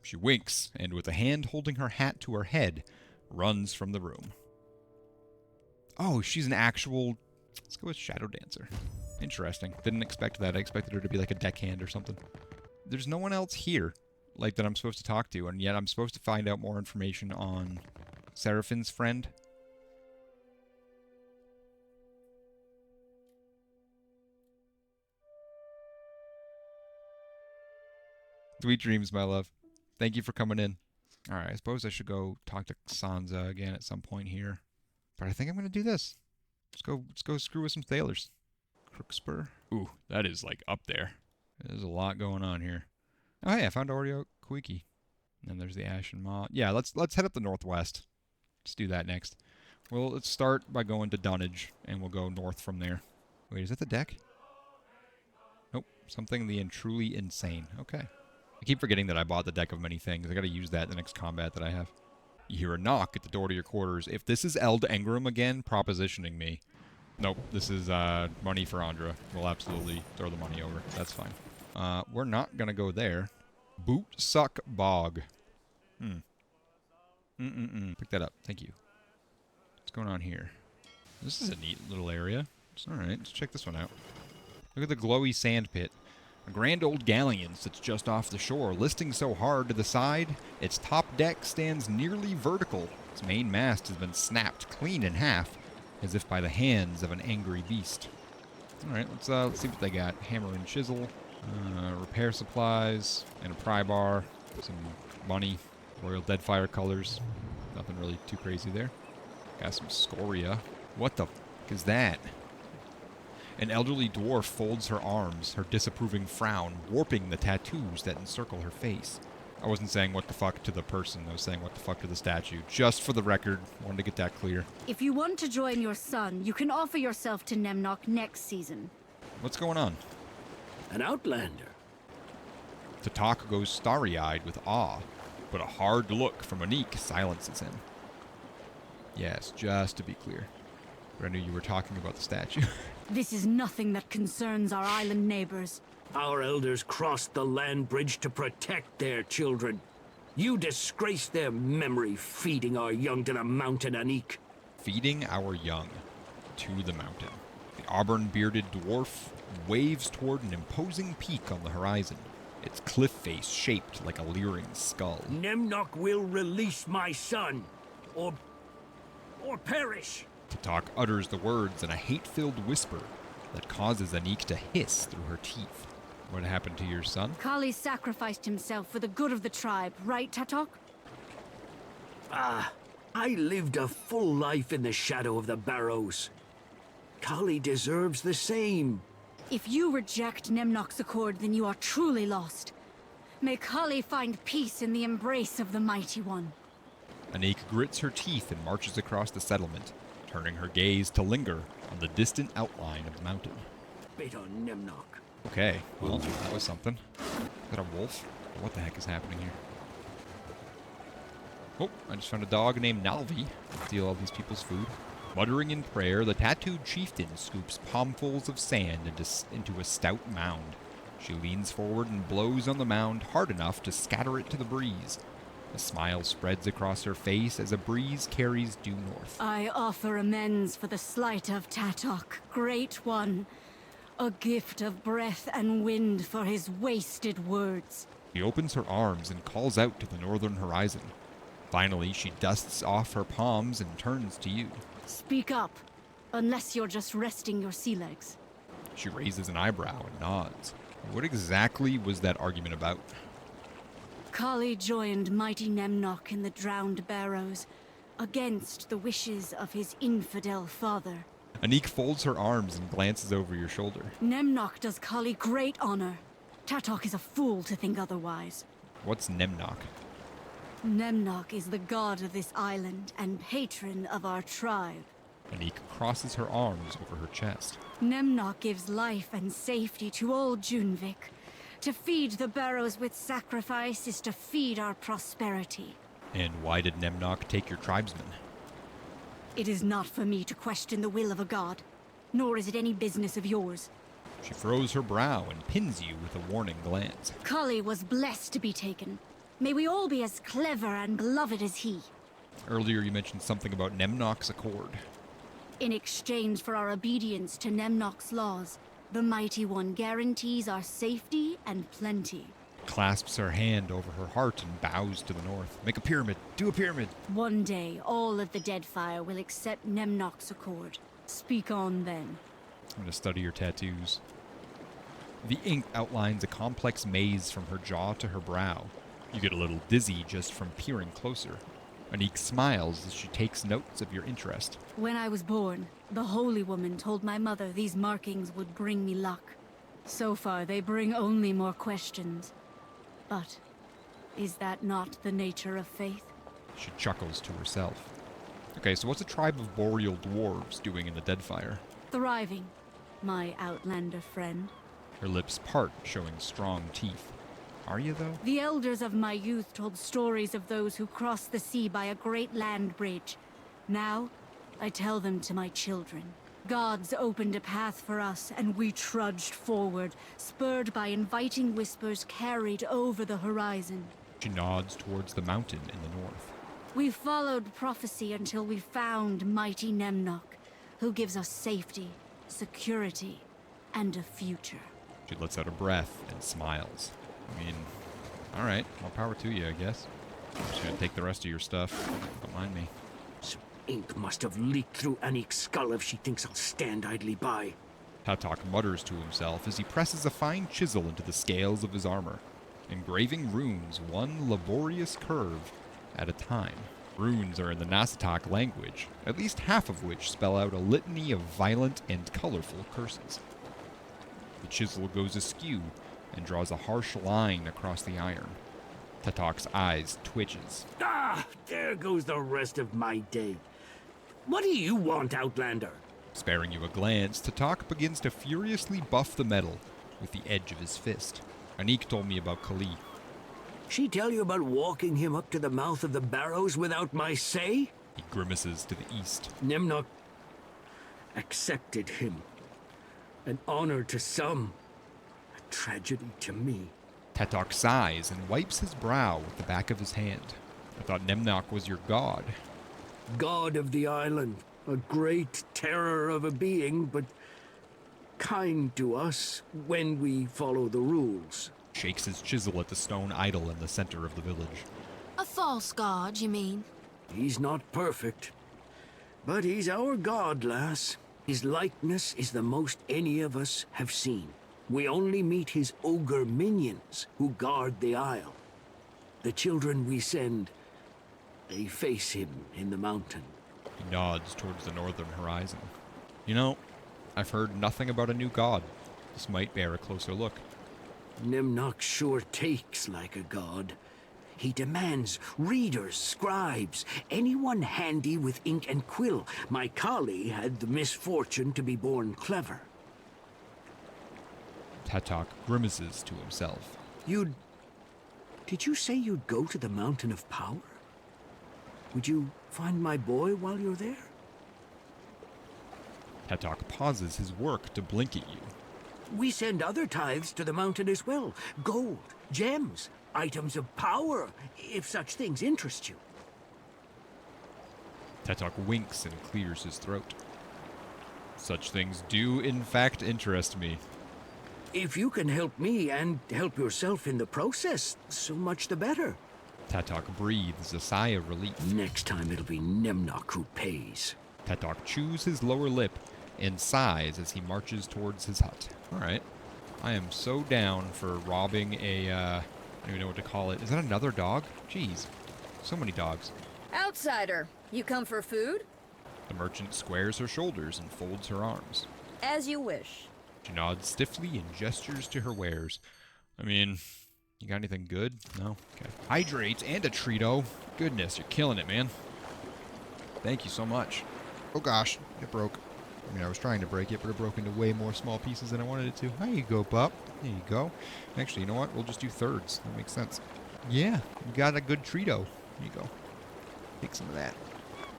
She winks, and with a hand holding her hat to her head, runs from the room. Oh, she's an actual... Let's go with Shadow Dancer. Interesting. Didn't expect that. I expected her to be like a deckhand or something. There's no one else here, like, that I'm supposed to talk to, and yet I'm supposed to find out more information on Seraphine's friend. Sweet dreams, my love. Thank you for coming in. All right, I suppose I should go talk to Sansa again at some point here. But I think I'm going to do this. Let's go screw with some sailors. Crookspur. Ooh, that is like up there. There's a lot going on here. Oh, hey, I found Oreo Quiki. And then there's the Ashen Maw. Yeah, let's head up the northwest. Let's do that next. Well, let's start by going to Dunnage, and we'll go north from there. Wait, is that the deck? Nope. Something the truly insane. Okay. I keep forgetting that I bought the deck of many things. I gotta use that in the next combat that I have. You hear a knock at the door to your quarters. If this is Eld Engram again propositioning me. Nope, this is money for Andra. We'll absolutely throw the money over. That's fine. We're not gonna go there. Boot Suck Bog. Pick that up. Thank you. What's going on here? This is a neat little area. It's alright. Let's check this one out. Look at the glowy sand pit. A grand old galleon sits just off the shore, listing so hard to the side, its top deck stands nearly vertical. Its main mast has been snapped clean in half, as if by the hands of an angry beast. Alright, let's see what they got. Hammer and chisel, repair supplies, and a pry bar, some money, Royal Deadfire colors. Nothing really too crazy there. Got some scoria. What the f*** is that? An elderly dwarf folds her arms, her disapproving frown warping the tattoos that encircle her face. I wasn't saying what the fuck to the person, I was saying what the fuck to the statue. Just for the record, wanted to get that clear. If you want to join your son, you can offer yourself to Nemnock next season. What's going on? An outlander. Tatok goes starry-eyed with awe, but a hard look from Anik silences him. Yes, just to be clear. But I knew you were talking about the statue. This is nothing that concerns our island neighbors. Our elders crossed the land bridge to protect their children. You disgrace their memory, feeding our young to the mountain, Anik. Feeding our young to the mountain. The auburn-bearded dwarf waves toward an imposing peak on the horizon, its cliff face shaped like a leering skull. Nemnock will release my son, or perish. Tatok utters the words in a hate-filled whisper that causes Anik to hiss through her teeth. What happened to your son? Kali sacrificed himself for the good of the tribe, right, Tatok? I lived a full life in the shadow of the barrows. Kali deserves the same. If you reject Nemnock's accord, then you are truly lost. May Kali find peace in the embrace of the Mighty One. Anik grits her teeth and marches across the settlement, turning her gaze to linger on the distant outline of the mountain. Bait on Nemnock. Okay, well, that was something. Is that a wolf? What the heck is happening here? Oh, I just found a dog named Nalvi. Steal all these people's food. Muttering in prayer, the tattooed chieftain scoops palmfuls of sand into a stout mound. She leans forward and blows on the mound hard enough to scatter it to the breeze. A smile spreads across her face as a breeze carries due north. I offer amends for the slight of Tatok, Great One. A gift of breath and wind for his wasted words. She opens her arms and calls out to the northern horizon. Finally, she dusts off her palms and turns to you. Speak up, unless you're just resting your sea legs. She raises an eyebrow and nods. What exactly was that argument about? Kali joined mighty Nemnock in the drowned barrows, against the wishes of his infidel father. Anik folds her arms and glances over your shoulder. Nemnock does Kali great honor. Tatok is a fool to think otherwise. What's Nemnock? Nemnock is the god of this island and patron of our tribe. Anik crosses her arms over her chest. Nemnock gives life and safety to all Junvik. To feed the barrows with sacrifice is to feed our prosperity. And why did Nemnock take your tribesmen? It is not for me to question the will of a god, nor is it any business of yours. She furrows her brow and pins you with a warning glance. Kali was blessed to be taken. May we all be as clever and beloved as he. Earlier you mentioned something about Nemnock's accord. In exchange for our obedience to Nemnock's laws, the Mighty One guarantees our safety and plenty. Clasps her hand over her heart and bows to the north. Make a pyramid. Do a pyramid. One day, all of the Deadfire will accept Nemnock's accord. Speak on then. I'm going to study your tattoos. The ink outlines a complex maze from her jaw to her brow. You get a little dizzy just from peering closer. Anik smiles as she takes notes of your interest. When I was born, the Holy Woman told my mother these markings would bring me luck. So far, they bring only more questions. But is that not the nature of faith? She chuckles to herself. Okay, so what's a tribe of boreal dwarves doing in the Deadfire? Thriving, my outlander friend. Her lips part, showing strong teeth. Are you, though? The elders of my youth told stories of those who crossed the sea by a great land bridge. Now, I tell them to my children. Gods opened a path for us, and we trudged forward, spurred by inviting whispers carried over the horizon. She nods towards the mountain in the north. We followed prophecy until we found mighty Nemnock, who gives us safety, security, and a future. She lets out a breath and smiles. I mean, alright, more power to you, I guess. I'm just gonna take the rest of your stuff. Don't mind me. Some ink must have leaked through Anik's skull if she thinks I'll stand idly by. Tatok mutters to himself as he presses a fine chisel into the scales of his armor, engraving runes one laborious curve at a time. Runes are in the Nasatak language, at least half of which spell out a litany of violent and colorful curses. The chisel goes askew and draws a harsh line across the iron. Tatok's eyes twitches. Ah, there goes the rest of my day. What do you want, Outlander? Sparing you a glance, Tatok begins to furiously buff the metal with the edge of his fist. Anik told me about Kali. She tell you about walking him up to the mouth of the barrows without my say? He grimaces to the east. Nimnok accepted him. An honor to some, a tragedy to me. Tatok sighs and wipes his brow with the back of his hand. I thought Nemnok was your god. God of the island, a great terror of a being, but kind to us when we follow the rules. Shakes his chisel at the stone idol in the center of the village. A false god, you mean? He's not perfect, but he's our god, lass. His likeness is the most any of us have seen. We only meet his ogre minions who guard the isle. The children we send, they face him in the mountain. He nods towards the northern horizon. You know, I've heard nothing about a new god. This might bear a closer look. Nimnok sure takes like a god. He demands readers, scribes, anyone handy with ink and quill. My Kali had the misfortune to be born clever. Tatok grimaces to himself. Did you say you'd go to the Mountain of Power? Would you find my boy while you're there? Tatok pauses his work to blink at you. We send other tithes to the mountain as well. Gold, gems, items of power, if such things interest you. Tatok winks and clears his throat. Such things do, in fact, interest me. If you can help me and help yourself in the process, so much the better. Tatok breathes a sigh of relief. Next time it'll be Nemnok who pays. Tatok chews his lower lip and sighs as he marches towards his hut. Alright. I am so down for robbing a, I don't even know what to call it. Is that another dog? Jeez. So many dogs. Outsider, you come for food? The merchant squares her shoulders and folds her arms. As you wish. She nods stiffly and gestures to her wares. I mean, you got anything good? No? Okay. Hydrates and a Treato. Goodness, you're killing it, man. Thank you so much. Oh gosh, it broke. I mean, I was trying to break it, but it broke into way more small pieces than I wanted it to. There you go, pup. There you go. Actually, you know what? We'll just do thirds. That makes sense. Yeah, you got a good Treato. There you go. Take some of that.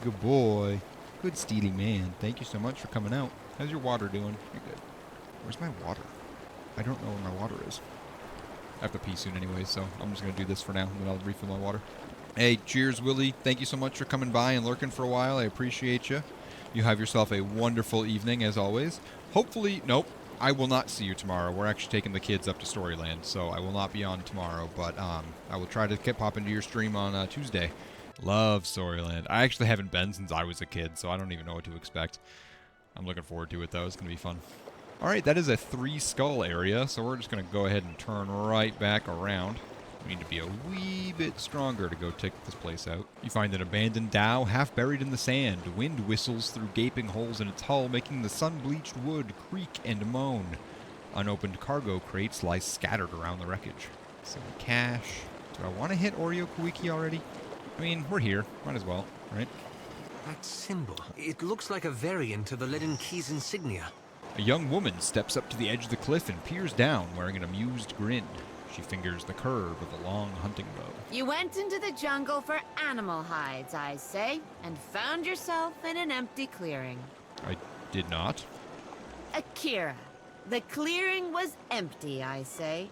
Good boy. Good Steely man. Thank you so much for coming out. How's your water doing? You're good. Where's my water? I don't know where my water is. I have to pee soon anyway, so I'm just going to do this for now, and then I'll refill my water. Hey, cheers, Willie. Thank you so much for coming by and lurking for a while. I appreciate you. You have yourself a wonderful evening, as always. Hopefully, nope, I will not see you tomorrow. We're actually taking the kids up to Storyland, so I will not be on tomorrow, but I will try to pop into your stream on Tuesday. Love Storyland. I actually haven't been since I was a kid, so I don't even know what to expect. I'm looking forward to it, though. It's going to be fun. All right, that is a 3-skull area, so we're just going to go ahead and turn right back around. We need to be a wee bit stronger to go take this place out. You find an abandoned dhow half buried in the sand. Wind whistles through gaping holes in its hull, making the sun-bleached wood creak and moan. Unopened cargo crates lie scattered around the wreckage. Some cash. Do I want to hit Oreo Kuiki already? I mean, we're here. Might as well, right? That symbol. It looks like a variant of the Leaden Key's insignia. A young woman steps up to the edge of the cliff and peers down, wearing an amused grin. She fingers the curve of a long hunting bow. You went into the jungle for animal hides, I say, and found yourself in an empty clearing. I did not. Akira, the clearing was empty, I say.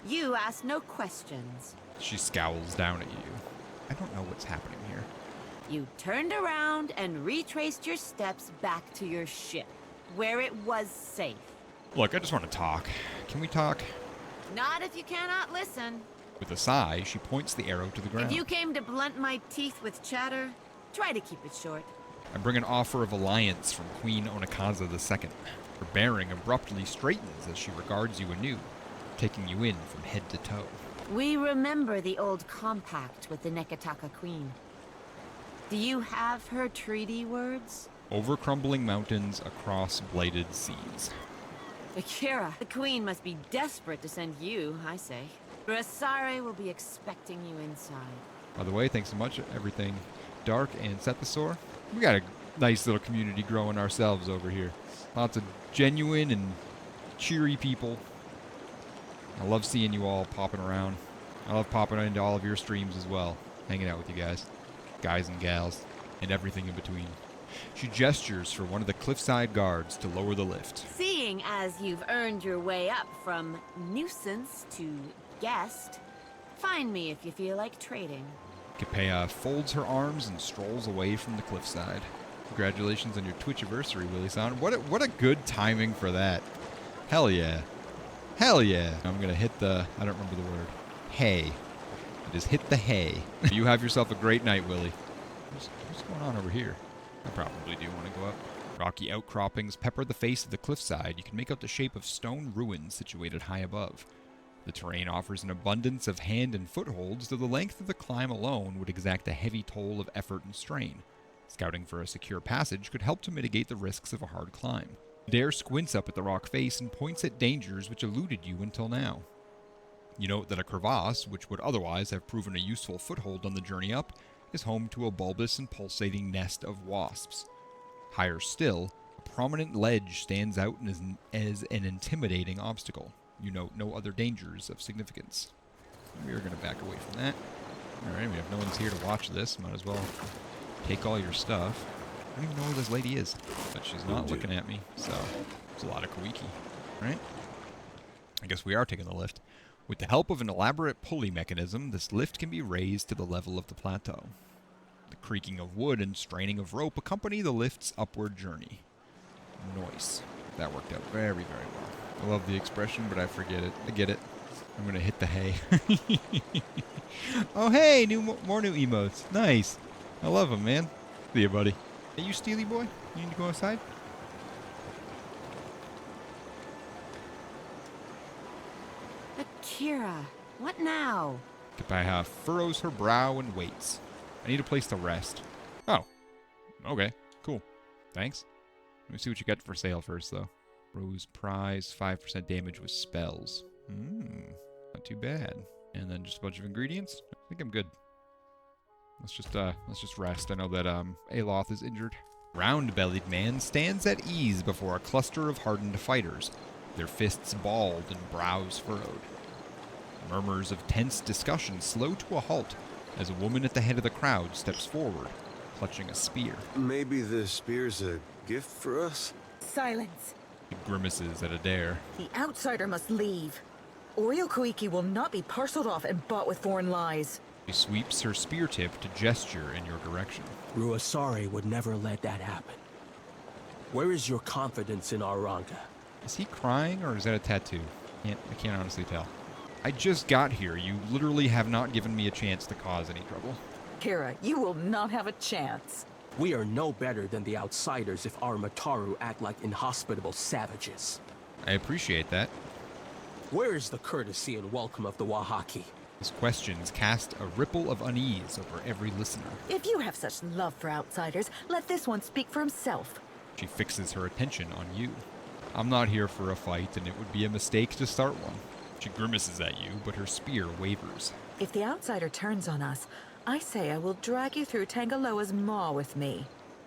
You asked no questions. She scowls down at you. I don't know what's happening here. You turned around and retraced your steps back to your ship, where it was safe. Look, I just want to talk. Can we talk? Not if you cannot listen. With a sigh, she points the arrow to the ground. If you came to blunt my teeth with chatter, try to keep it short. I bring an offer of alliance from Queen Onakaza II. Her bearing abruptly straightens as she regards you anew, taking you in from head to toe. We remember the old compact with the Nekataka Queen. Do you have her treaty words? Over crumbling mountains, across blighted seas. Akira, the queen must be desperate to send you, I say. Rasare will be expecting you inside. By the way, thanks so much, everything dark and set the sore. We got a nice little community growing ourselves over here. Lots of genuine and cheery people. I love seeing you all popping around. I love popping into all of your streams as well. Hanging out with you guys and gals, and everything in between. She gestures for one of the cliffside guards to lower the lift. Seeing as you've earned your way up from nuisance to guest, find me if you feel like trading. Cuppa folds her arms and strolls away from the cliffside. Congratulations on your Twitch anniversary, Willie-san. What a good timing for that. Hell yeah. Hell yeah. I'm going to hit the, I don't remember the word, hay. I just hit the hay. You have yourself a great night, Willie. What's going on over here? I probably do want to go up. Rocky outcroppings pepper the face of the cliffside. You can make out the shape of stone ruins situated high above. The terrain offers an abundance of hand and footholds, though the length of the climb alone would exact a heavy toll of effort and strain. Scouting for a secure passage could help to mitigate the risks of a hard climb. Dare squints up at the rock face and points at dangers which eluded you until now. You note that a crevasse, which would otherwise have proven a useful foothold on the journey up, is home to a bulbous and pulsating nest of wasps. Higher still, a prominent ledge stands out as an intimidating obstacle. You note no other dangers of significance. We are going to back away from that. Alright, we have no one's here to watch this. Might as well take all your stuff. I don't even know where this lady is, but she's not looking at me, so it's a lot of Koiki. Right? I guess we are taking the lift. With the help of an elaborate pulley mechanism, this lift can be raised to the level of the plateau. The creaking of wood and straining of rope accompany the lift's upward journey. Nice. That worked out very, very well. I love the expression, but I forget it. I get it. I'm going to hit the hay. Oh, hey! More new emotes. Nice. I love them, man. See you, buddy. Hey, you Steely boy? You need to go outside? Akira, what now? Cuppa furrows her brow and waits. I need a place to rest. Oh. Okay. Cool. Thanks. Let me see what you got for sale first, though. Rose prize, 5% damage with spells. Not too bad. And then just a bunch of ingredients. I think I'm good. Let's just rest. I know that Aloth is injured. Round-bellied man stands at ease before a cluster of hardened fighters, their fists balled and brows furrowed. Murmurs of tense discussion slow to a halt as a woman at the head of the crowd steps forward, clutching a spear. Maybe the spear's a gift for us? Silence. She grimaces at Adair. The outsider must leave. Oreo Koiki will not be parceled off and bought with foreign lies. She sweeps her spear tip to gesture in your direction. Ruasari would never let that happen. Where is your confidence in Aranga? Is he crying or is that a tattoo? I can't honestly tell. I just got here. You literally have not given me a chance to cause any trouble. Kira, you will not have a chance. We are no better than the outsiders if our Mataru act like inhospitable savages. I appreciate that. Where is the courtesy and welcome of the Wahaki? His questions cast a ripple of unease over every listener. If you have such love for outsiders, let this one speak for himself. She fixes her attention on you. I'm not here for a fight, and it would be a mistake to start one. She grimaces at you, but her spear wavers. If the outsider turns on us, I say I will drag you through Tangaloa's maw with me.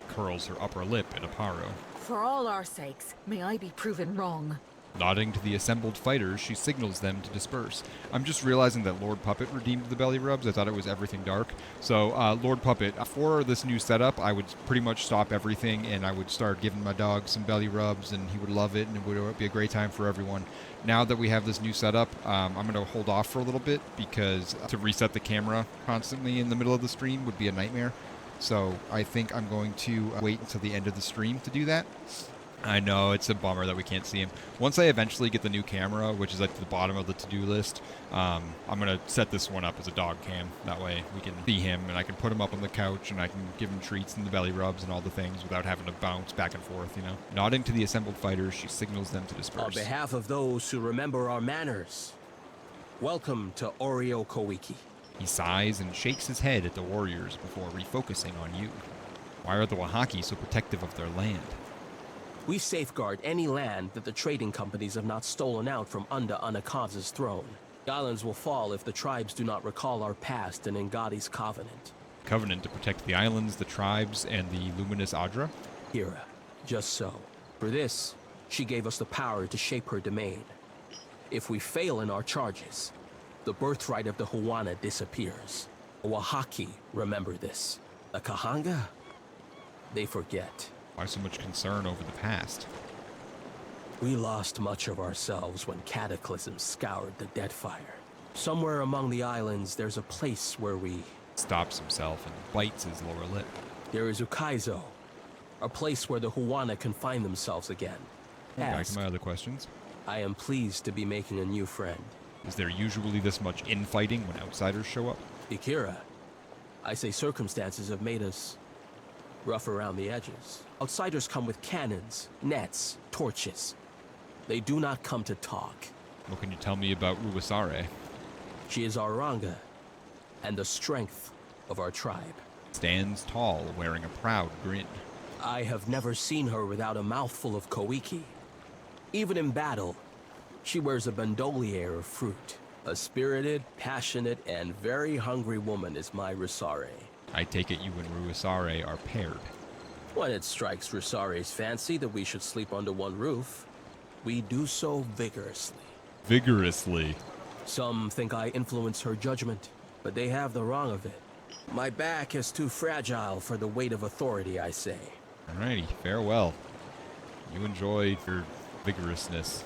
Curls her upper lip in a paro. For all our sakes, may I be proven wrong. Nodding to the assembled fighters, she signals them to disperse. I'm just realizing that Lord Puppet redeemed the belly rubs. I thought it was everything dark. So, Lord Puppet, for this new setup, I would pretty much stop everything, and I would start giving my dog some belly rubs, and he would love it, and it would be a great time for everyone. Now that we have this new setup, I'm going to hold off for a little bit, because to reset the camera constantly in the middle of the stream would be a nightmare. So, I think I'm going to wait until the end of the stream to do that. I know, it's a bummer that we can't see him. Once I eventually get the new camera, which is at the bottom of the to-do list, I'm going to set this one up as a dog cam. That way we can see him, and I can put him up on the couch, and I can give him treats and the belly rubs and all the things without having to bounce back and forth, you know? Nodding to the assembled fighters, she signals them to disperse. On behalf of those who remember our manners, welcome to Oreo Koiki. He sighs and shakes his head at the warriors before refocusing on you. Why are the Wahaki so protective of their land? We safeguard any land that the trading companies have not stolen out from under Anakaza's throne. The islands will fall if the tribes do not recall our past and Ngadi's covenant. Covenant to protect the islands, the tribes, and the luminous Adra? Kira, just so. For this, she gave us the power to shape her domain. If we fail in our charges, the birthright of the Huana disappears. The Wahaki remember this. The Kahanga, they forget. Why so much concern over the past? We lost much of ourselves when Cataclysm scoured the Deadfire. Somewhere among the islands, there's a place where we... Stops himself and bites his lower lip. There is Ukaizo, a place where the Huana can find themselves again. Back to my other questions. I am pleased to be making a new friend. Is there usually this much infighting when outsiders show up? Ikira, I say circumstances have made us rough around the edges. Outsiders come with cannons, nets, torches. They do not come to talk. What can you tell me about Ruisare? She is our Ranga, and the strength of our tribe. Stands tall, wearing a proud grin. I have never seen her without a mouthful of koiki. Even in battle, she wears a bandolier of fruit. A spirited, passionate, and very hungry woman is my Risare. I take it you and Ruisare are paired. When it strikes Risare's fancy that we should sleep under one roof, we do so vigorously. Vigorously? Some think I influence her judgment, but they have the wrong of it. My back is too fragile for the weight of authority, I say. Alrighty, farewell. You enjoy your vigorousness.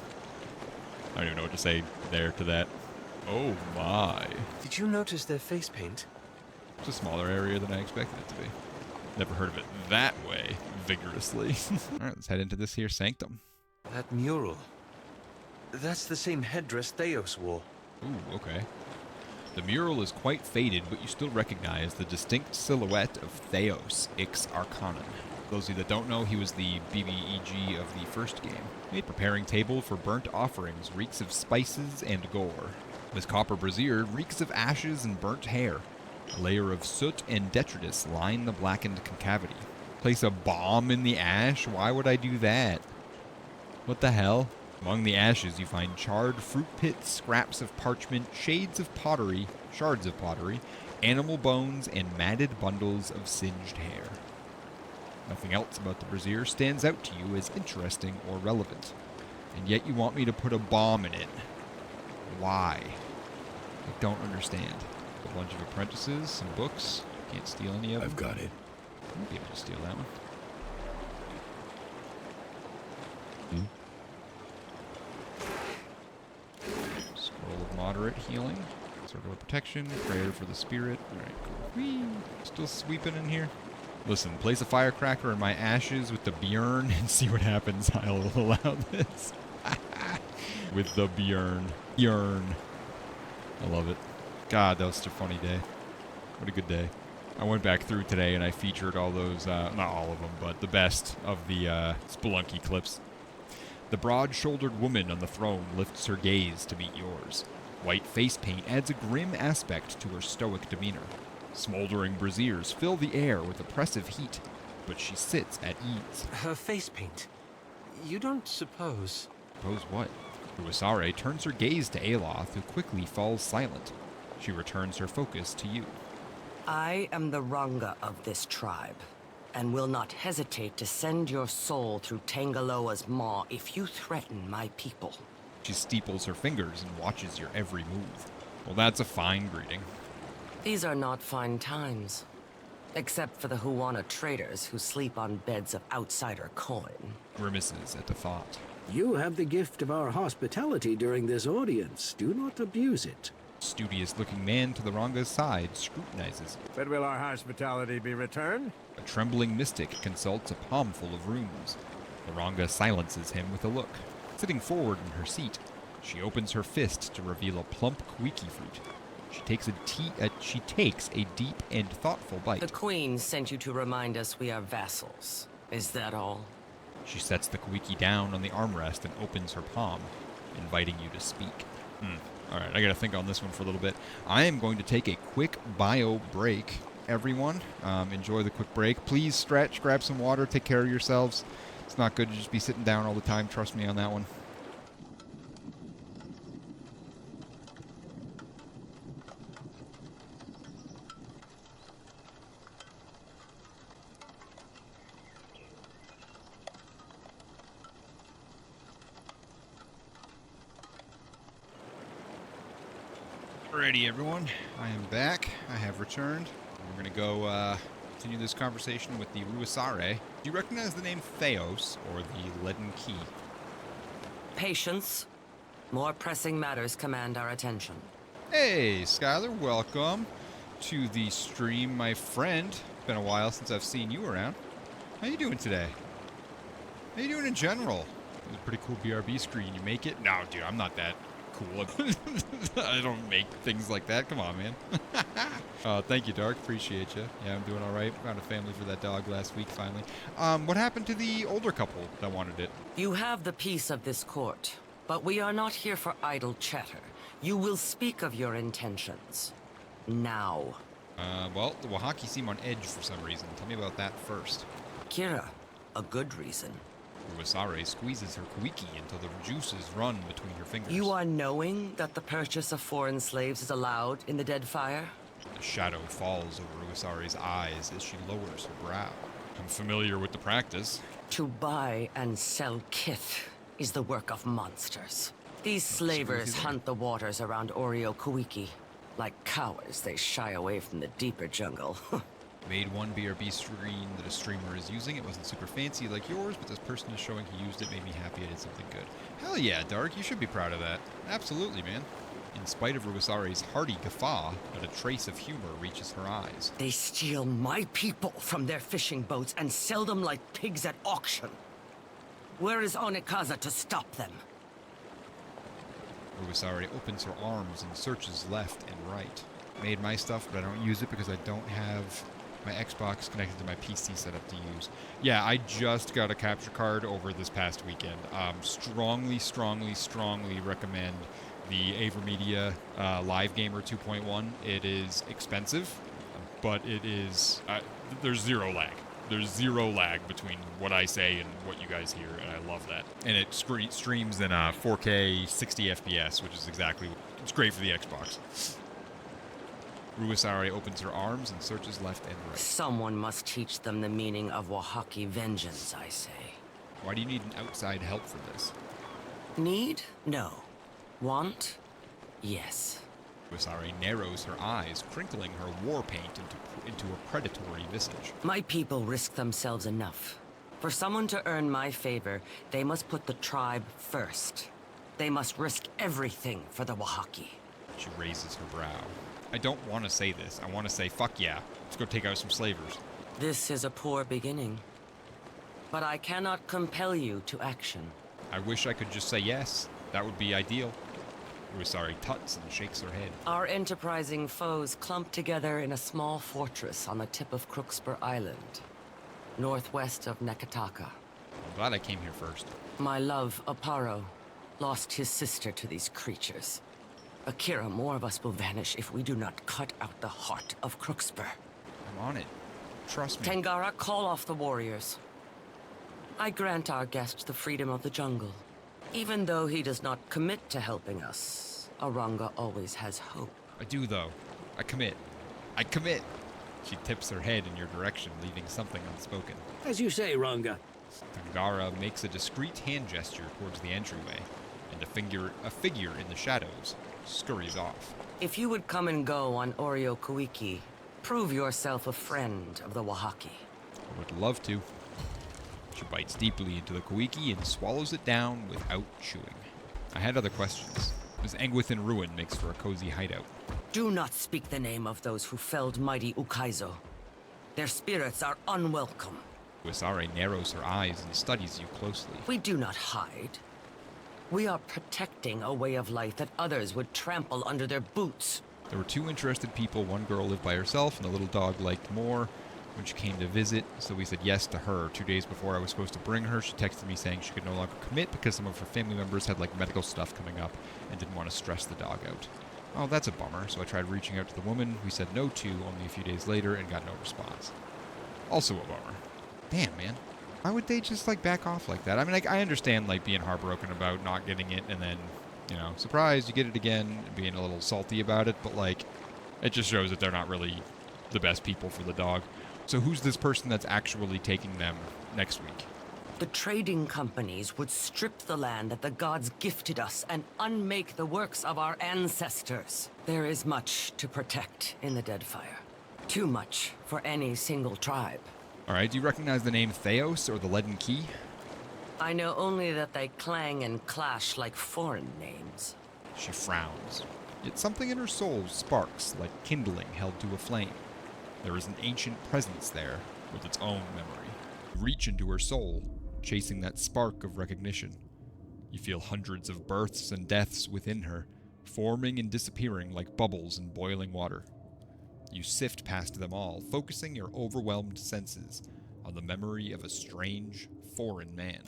I don't even know what to say there to that. Oh my. Did you notice their face paint? It's a smaller area than I expected it to be. Never heard of it that way, vigorously. Alright, let's head into this here sanctum. That mural. That's the same headdress Theos wore. Ooh, okay. The mural is quite faded, but you still recognize the distinct silhouette of Theos, Ix Arcanon. Those of you that don't know, he was the BBEG of the first game. A preparing table for burnt offerings reeks of spices and gore. This copper brazier reeks of ashes and burnt hair. A layer of soot and detritus line the blackened concavity. Place a bomb in the ash? Why would I do that? What the hell? Among the ashes you find charred fruit pits, scraps of parchment, shades of pottery, shards of pottery, animal bones, and matted bundles of singed hair. Nothing else about the brazier stands out to you as interesting or relevant. And yet you want me to put a bomb in it. Why? I don't understand. A bunch of apprentices, some books. Can't steal any of them. I've got it. I won't be able to steal that one. Scroll of moderate healing. Circle of protection. Prayer for the spirit. Alright, cool. Whee! Still sweeping in here. Listen, place a firecracker in my ashes with the Bjorn and see what happens. I'll allow this. With the Bjorn. Bjorn. I love it. God, that was such a funny day. What a good day. I went back through today and I featured all those, not all of them, but the best of the Spelunky clips. The broad-shouldered woman on the throne lifts her gaze to meet yours. White face paint adds a grim aspect to her stoic demeanor. Smoldering braziers fill the air with oppressive heat, but she sits at ease. Her face paint. You don't suppose... Suppose what? Ruisare turns her gaze to Aloth, who quickly falls silent. She returns her focus to you. I am the Ranga of this tribe, and will not hesitate to send your soul through Tangaloa's maw if you threaten my people. She steeples her fingers and watches your every move. Well, that's a fine greeting. These are not fine times. Except for the Huana traders who sleep on beds of outsider coin. Grimaces at the thought. You have the gift of our hospitality during this audience. Do not abuse it. Studious-looking man to the Ranga's side scrutinizes. When will our hospitality be returned? A trembling mystic consults a palm full of runes. The Ranga silences him with a look. Sitting forward in her seat, she opens her fist to reveal a plump kuiki fruit. She takes a deep and thoughtful bite. The Queen sent you to remind us we are vassals. Is that all? She sets the kuiki down on the armrest and opens her palm, inviting you to speak. Alright, I gotta think on this one for a little bit. I am going to take a quick bio break, everyone. Enjoy the quick break. Please stretch, grab some water, take care of yourselves. It's not good to just be sitting down all the time, trust me on that one. Alrighty, everyone. I am back. I have returned. We're going to go continue this conversation with the Ruisare. Do you recognize the name Theos or the Leaden Key? Patience. More pressing matters command our attention. Hey, Skylar. Welcome to the stream, my friend. Been a while since I've seen you around. How you doing today? How you doing in general? It's a pretty cool BRB screen. You make it? No, dude, I'm not that cool. I don't make things like that. Come on, man. Thank you, Dark. Appreciate you. Yeah, I'm doing all right. Found a family for that dog last week, finally. What happened to the older couple that wanted it? You have the peace of this court, but we are not here for idle chatter. You will speak of your intentions. Now. Well, the Wahaki seem on edge for some reason. Tell me about that first. Kira, a good reason. Ruisare squeezes her kuiki until the juices run between her fingers. You are knowing that the purchase of foreign slaves is allowed in the Deadfire? A shadow falls over Ruisare's eyes as she lowers her brow. I'm familiar with the practice. To buy and sell kith is the work of monsters. These slavers hunt the waters around Oreo Kuiki. Like cowards, they shy away from the deeper jungle. Made one BRB screen that a streamer is using. It wasn't super fancy like yours, but this person is showing he used it. Made me happy I did something good. Hell yeah, Dark. You should be proud of that. Absolutely, man. In spite of Ruisare's hearty guffaw, not a trace of humor reaches her eyes. They steal my people from their fishing boats and sell them like pigs at auction. Where is Onikaza to stop them? Ruisare opens her arms and searches left and right. Made my stuff, but I don't use it because I don't have my Xbox connected to my PC setup to use. Yeah, I just got a capture card over this past weekend. Strongly recommend the AverMedia Live Gamer 2.1. It is expensive, but it is there's zero lag. There's zero lag between what I say and what you guys hear, and I love that. And it streams in 4K 60 FPS, which is it's great for the Xbox. Ruisare opens her arms and searches left and right. Someone must teach them the meaning of Wahaki vengeance, I say. Why do you need an outside help for this? Need? No. Want? Yes. Ruisare narrows her eyes, crinkling her war paint into a predatory visage. My people risk themselves enough. For someone to earn my favor, they must put the tribe first. They must risk everything for the Wahaki. She raises her brow. I don't want to say this. I want to say, fuck yeah. Let's go take out some slavers. This is a poor beginning. But I cannot compel you to action. I wish I could just say yes. That would be ideal. Ruisare tuts and shakes her head. Our enterprising foes clump together in a small fortress on the tip of Crookspur Island, northwest of Nekataka. I'm glad I came here first. My love, Aparo, lost his sister to these creatures. Akira, more of us will vanish if we do not cut out the heart of Crookspur. I'm on it. Trust me. Tangara, call off the warriors. I grant our guest the freedom of the jungle. Even though he does not commit to helping us, Aranga always has hope. I do, though. I commit. I commit. She tips her head in your direction, leaving something unspoken. As you say, Ranga. Tangara makes a discreet hand gesture towards the entryway, and a figure in the shadows scurries off. If you would come and go on Oreo Kuiki, prove yourself a friend of the Wahaki. I would love to. She bites deeply into the kuiki and swallows it down without chewing. I had other questions. This Anguith in ruin makes for a cozy hideout. Do not speak the name of those who felled mighty Ukaizo. Their spirits are unwelcome. Ruisare narrows her eyes and studies you closely. We do not hide. We are protecting a way of life that others would trample under their boots. There were two interested people. One girl lived by herself and the little dog liked more. when she came to visit, so we said yes to her. 2 days before I was supposed to bring her, she texted me saying she could no longer commit because some of her family members had like medical stuff coming up and didn't want to stress the dog out. Oh, that's a bummer, so I tried reaching out to the woman we said no to only a few days later and got no response. Also a bummer. Damn, man. Why would they just like back off like that? I mean, like, I understand like being heartbroken about not getting it and then, you know, surprise, you get it again, and being a little salty about it, but like, it just shows that they're not really the best people for the dog. So who's this person that's actually taking them next week? The trading companies would strip the land that the gods gifted us and unmake the works of our ancestors. There is much to protect in the Deadfire. Too much for any single tribe. Alright, do you recognize the name Theos or the Leaden Key? I know only that they clang and clash like foreign names. She frowns. Yet something in her soul sparks like kindling held to a flame. There is an ancient presence there with its own memory. You reach into her soul, chasing that spark of recognition. You feel hundreds of births and deaths within her, forming and disappearing like bubbles in boiling water. You sift past them all, focusing your overwhelmed senses on the memory of a strange, foreign man.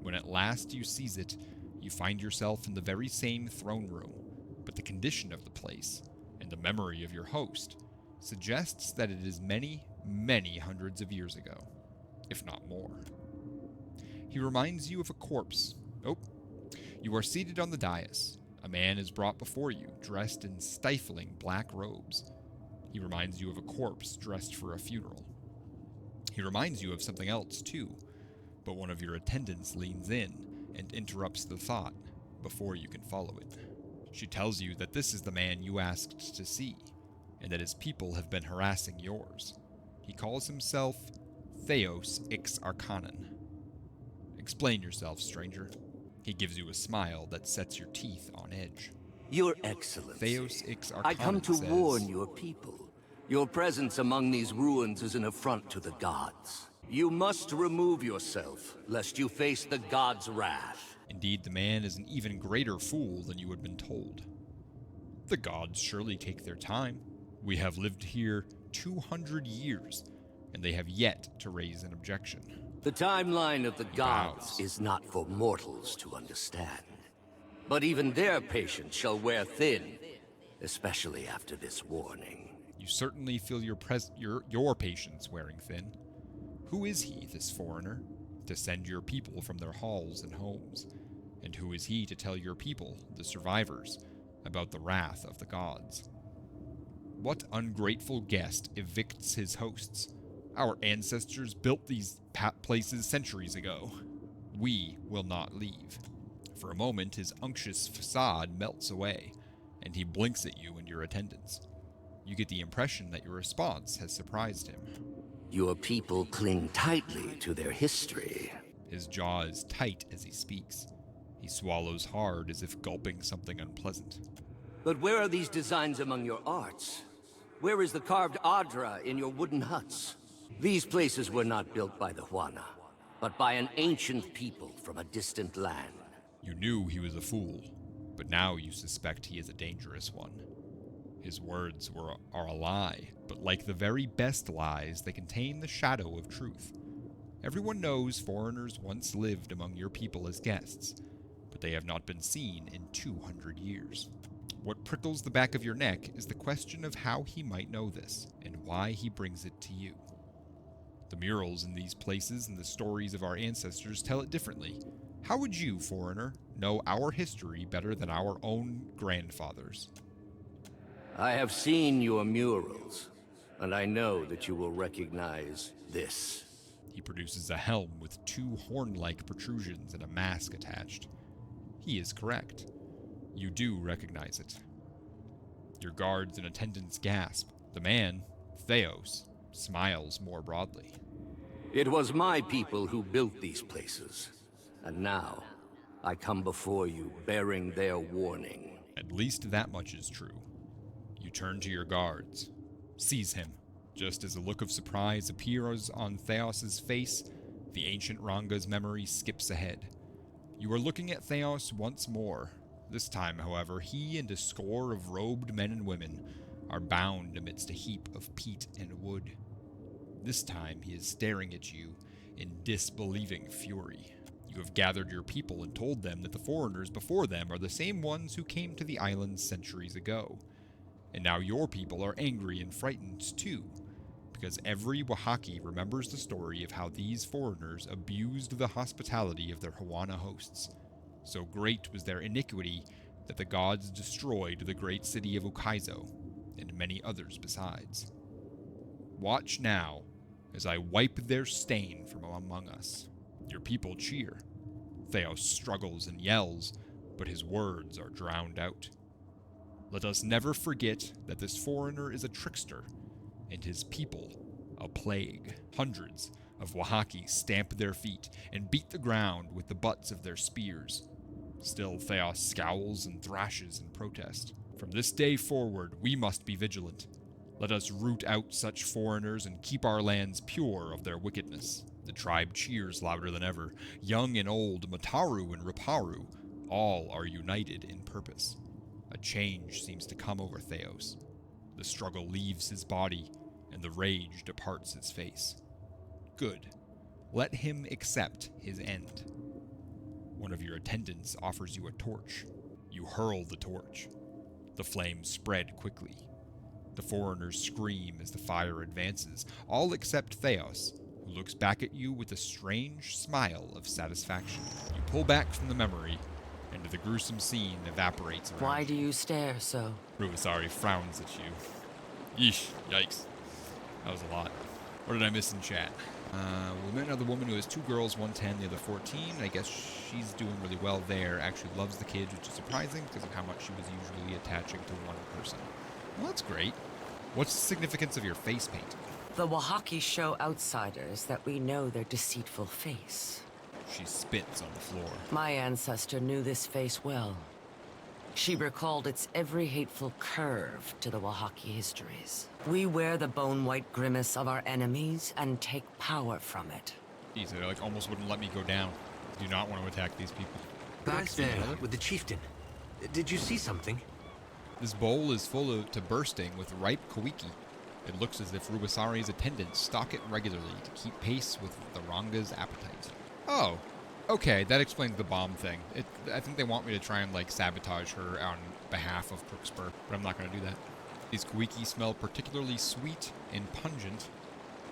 When at last you seize it, you find yourself in the very same throne room, but the condition of the place, and the memory of your host, suggests that it is many, many hundreds of years ago, if not more. He reminds you of a corpse. Oh, you are seated on the dais. A man is brought before you, dressed in stifling black robes. He reminds you of a corpse dressed for a funeral. He reminds you of something else, too, but one of your attendants leans in and interrupts the thought before you can follow it. She tells you that this is the man you asked to see, and that his people have been harassing yours. He calls himself Theos Ix Arcanon. Explain yourself, stranger. He gives you a smile that sets your teeth on edge. Your Excellency, Theos Ix Arcanon I come to says, warn your people. Your presence among these ruins is an affront to the gods. You must remove yourself, lest you face the gods' wrath. Indeed, the man is an even greater fool than you had been told. The gods surely take their time. We have lived here 200 years, and they have yet to raise an objection. The timeline of the gods is not for mortals to understand. But even their patience shall wear thin, especially after this warning. You certainly feel your patience wearing thin. Who is he, this foreigner, to send your people from their halls and homes? And who is he to tell your people, the survivors, about the wrath of the gods? What ungrateful guest evicts his hosts? Our ancestors built these places centuries ago. We will not leave. For a moment, his unctuous facade melts away, and he blinks at you and your attendants. You get the impression that your response has surprised him. Your people cling tightly to their history. His jaw is tight as he speaks. He swallows hard as if gulping something unpleasant. But where are these designs among your arts? Where is the carved Adra in your wooden huts? These places were not built by the Huana, but by an ancient people from a distant land. You knew he was a fool, but now you suspect he is a dangerous one. His words are a lie, but like the very best lies, they contain the shadow of truth. Everyone knows foreigners once lived among your people as guests, but they have not been seen in 200 years. What prickles the back of your neck is the question of how he might know this, and why he brings it to you. The murals in these places and the stories of our ancestors tell it differently. How would you, foreigner, know our history better than our own grandfathers? I have seen your murals, and I know that you will recognize this. He produces a helm with 2 horn-like protrusions and a mask attached. He is correct. You do recognize it. Your guards and attendants gasp. The man, Theos, smiles more broadly. It was my people who built these places, and now I come before you bearing their warning. At least that much is true. You turn to your guards. Seize him. Just as a look of surprise appears on Theos's face, the ancient Ranga's memory skips ahead. You are looking at Theos once more. This time, however, he and a score of robed men and women are bound amidst a heap of peat and wood. This time he is staring at you in disbelieving fury. You have gathered your people and told them that the foreigners before them are the same ones who came to the island centuries ago. And now your people are angry and frightened too, because every Oaxacan remembers the story of how these foreigners abused the hospitality of their Juana hosts. So great was their iniquity that the gods destroyed the great city of Ukaizo, and many others besides. Watch now as I wipe their stain from among us. Your people cheer. Theos struggles and yells, but his words are drowned out. Let us never forget that this foreigner is a trickster, and his people a plague. Hundreds of Oaxacan stamp their feet and beat the ground with the butts of their spears. Still, Theos scowls and thrashes in protest. From this day forward, we must be vigilant. Let us root out such foreigners and keep our lands pure of their wickedness. The tribe cheers louder than ever. Young and old, Mataru and Raparu, all are united in purpose. A change seems to come over Theos. The struggle leaves his body, and the rage departs his face. Good. Let him accept his end. One of your attendants offers you a torch. You hurl the torch. The flames spread quickly. The foreigners scream as the fire advances, all except Theos, who looks back at you with a strange smile of satisfaction. You pull back from the memory, and the gruesome scene evaporates around. Why do you stare so? Ruvisari frowns at you. Yeesh, yikes. That was a lot. What did I miss in chat? We met another woman who has 2 girls, one 10, the other 14. I guess she's doing really well there. Actually loves the kids, which is surprising because of how much she was usually attaching to one person. Well, that's great. What's the significance of your face paint? The Oaxacan show outsiders that we know their deceitful face. She spits on the floor. My ancestor knew this face well. She recalled its every hateful curve to the Oaxacan histories. We wear the bone-white grimace of our enemies and take power from it. Jeez, they like almost wouldn't let me go down. Do not want to attack these people. Back there, with the chieftain. Did you see something? This bowl is full to bursting with ripe kawiki. It looks as if Rubisari's attendants stock it regularly to keep pace with the Ranga's appetite. Oh, okay, that explains the bomb thing. I think they want me to try and like sabotage her on behalf of Crookspur, but I'm not going to do that. These kawiki smell particularly sweet and pungent,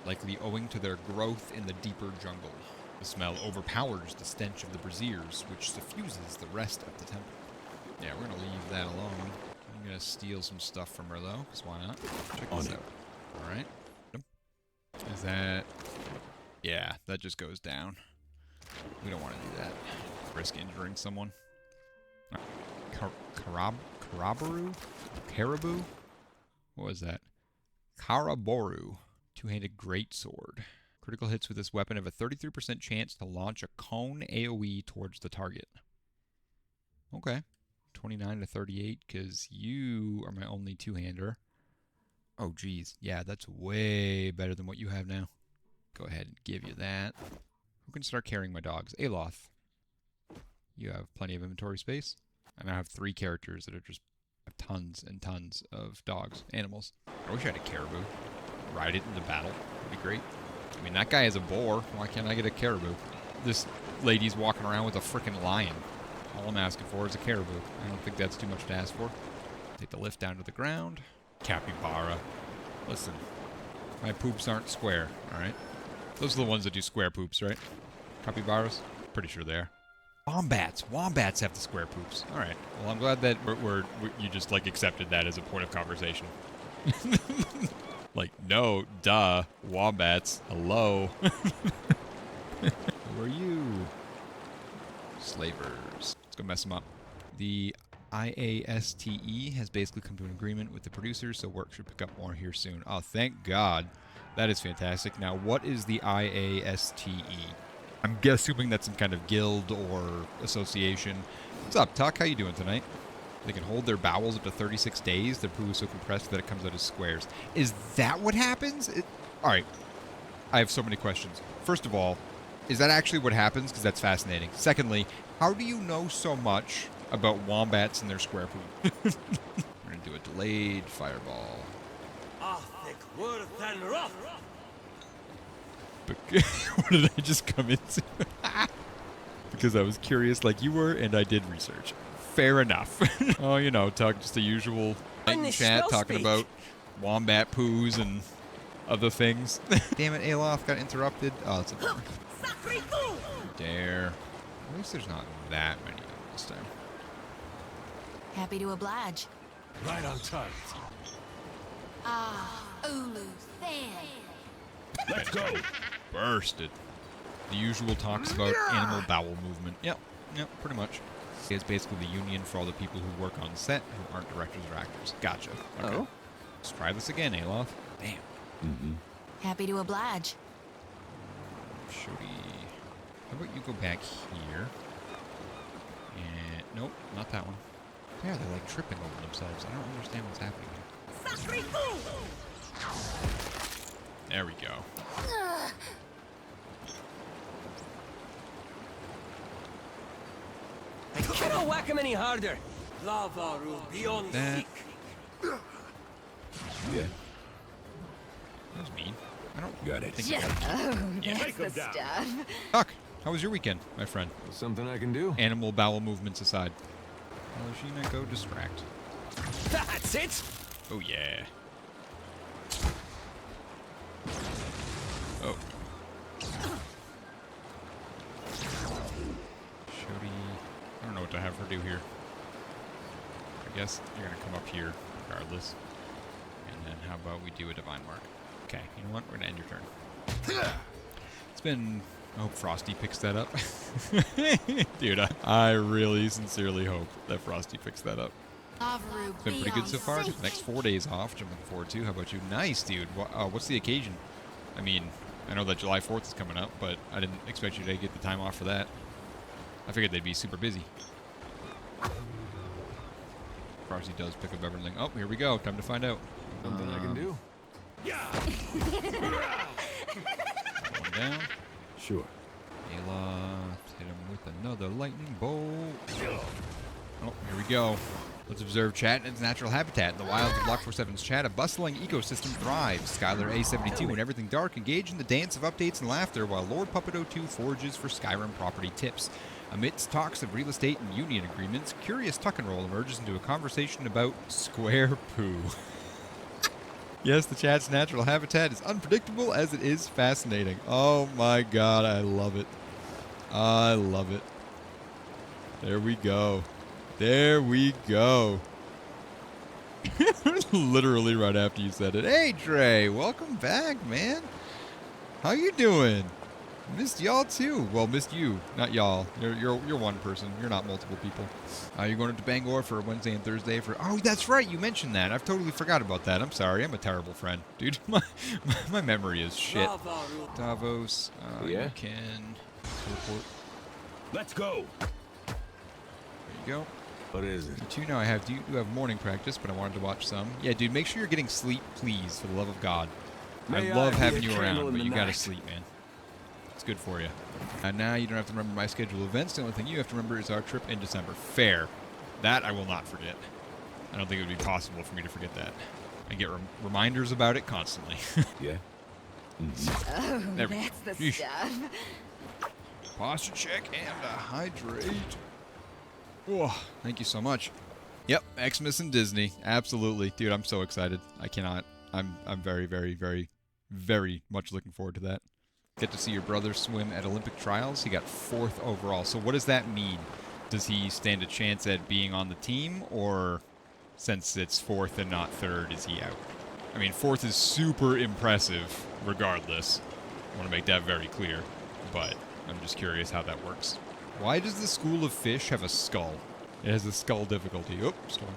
likely owing to their growth in the deeper jungle. The smell overpowers the stench of the braziers, which suffuses the rest of the temple. Yeah, we're going to leave that alone. I'm going to steal some stuff from her, though, because why not? Check this out. All right. Is that... Yeah, that just goes down. We don't want to do that. Risk injuring someone. Karabaru? Caribou? What was that? Karaboru. Two-handed greatsword. Critical hits with this weapon have a 33% chance to launch a cone AoE towards the target. Okay. 29 to 38, because you are my only two-hander. Oh, geez. Yeah, that's way better than what you have now. Go ahead and give you that. Who can start carrying my dogs? Aloth. You have plenty of inventory space. I now have 3 characters that are just have tons and tons of dogs, animals. I wish I had a caribou. Ride it into battle. That'd be great. I mean, that guy has a boar. Why can't I get a caribou? This lady's walking around with a freaking lion. All I'm asking for is a caribou. I don't think that's too much to ask for. Take the lift down to the ground. Capybara. Listen, my poops aren't square, alright? Those are the ones that do square poops, right? Capybaras? Pretty sure they are. Wombats. Wombats have the square poops. Alright. Well, I'm glad that you just, like, accepted that as a point of conversation. Like, no, duh. Wombats. Hello. Who are you? Slavers. Let's go mess them up. The IASTE has basically come to an agreement with the producers, so work should pick up more here soon. Oh, thank God. That is fantastic. Now, what is the IASTE? I'm assuming that's some kind of guild or association. What's up, Tuck? How you doing tonight? They can hold their bowels up to 36 days. Their poo is so compressed that it comes out as squares. Is that what happens? All right. I have so many questions. First of all, is that actually what happens? Because that's fascinating. Secondly, how do you know so much about wombats and their square poop? We're going to do a delayed fireball. What did I just come into? Because I was curious like you were, and I did research. Fair enough. Oh, you know, just the usual chat talking about wombat poos and other things. Damn it, Alof got interrupted. Oh, it's a bummer. Dare. At least there's not that many of them this time. Happy to oblige. Right on time. Ah, Ulu, thin. Let's go. Bursted. The usual talks about animal bowel movement. Yep, pretty much. It's basically the union for all the people who work on set who aren't directors or actors. Gotcha. Okay. Oh. Let's try this again, Alof. Damn. Mm-hmm. Happy to oblige. Shody. How about you go back here? And nope, not that one. Yeah, they're like tripping over themselves. I don't understand what's happening here. There we go. I cannot whack him any harder. Lava rule beyond that. Yeah. That was mean. I don't got it. think That's the stuff. Huck, how was your weekend, my friend? Something I can do. Animal bowel movements aside. Alashina, go distract. That's it. Oh yeah. Oh. Shody. I don't know what to have her do here. I guess you're gonna come up here regardless. And then how about we do a divine mark? Okay, you know what? We're gonna end your turn. It's been... I hope Frosty picks that up. Dude, I really sincerely hope that Frosty picks that up. It's been pretty good so far. Next 4 days off, which I'm looking forward to. How about you? Nice, dude. What's the occasion? I mean, I know that July 4th is coming up, but I didn't expect you to get the time off for that. I figured they'd be super busy. Frosty does pick up everything. Oh, here we go. Time to find out. Something I can do. One down. Sure. Ayla, hit him with another lightning bolt. Oh, here we go. Let's observe chat in its natural habitat. In the wilds of Block 47's chat, a bustling ecosystem thrives. Skylar A72 and Everything Dark engage in the dance of updates and laughter, while Lord Puppet 02 forages for Skyrim property tips. Amidst talks of real estate and union agreements, curious tuck and roll emerges into a conversation about square poo. Yes, the chat's natural habitat is unpredictable as it is fascinating. Oh my god, I love it. I love it. There we go. There we go. Literally right after you said it. Hey, Trey, welcome back, man. How you doing? Missed y'all too. Well, missed you, not y'all. You're one person. You're not multiple people. You're going to Bangor for Wednesday and Thursday for... Oh, that's right. You mentioned that. I've totally forgot about that. I'm sorry. I'm a terrible friend. Dude, my memory is shit. Davos. Yeah? You can... Report. Let's go. There you go. What is it? You two know I do have morning practice, but I wanted to watch some. Yeah, dude, make sure you're getting sleep, please, for the love of God. I love having you around, but you gotta sleep, man. It's good for you. And now you don't have to remember my scheduled events. The only thing you have to remember is our trip in December. Fair. That I will not forget. I don't think it would be possible for me to forget that. I get reminders about it constantly. Yeah. Oh, there we that's go. the stuff. Posture check and hydrate. Oh, thank you so much. Yep, Xmas and Disney. Absolutely. Dude, I'm so excited. I cannot. I'm very, very, very, very much looking forward to that. Get to see your brother swim at Olympic trials. He got 4th overall. So what does that mean? Does he stand a chance at being on the team, or since it's 4th and not 3rd, is he out? I mean, 4th is super impressive regardless. I want to make that very clear, but I'm just curious how that works. Why does the School of Fish have a skull? It has a skull difficulty. Oh, storm.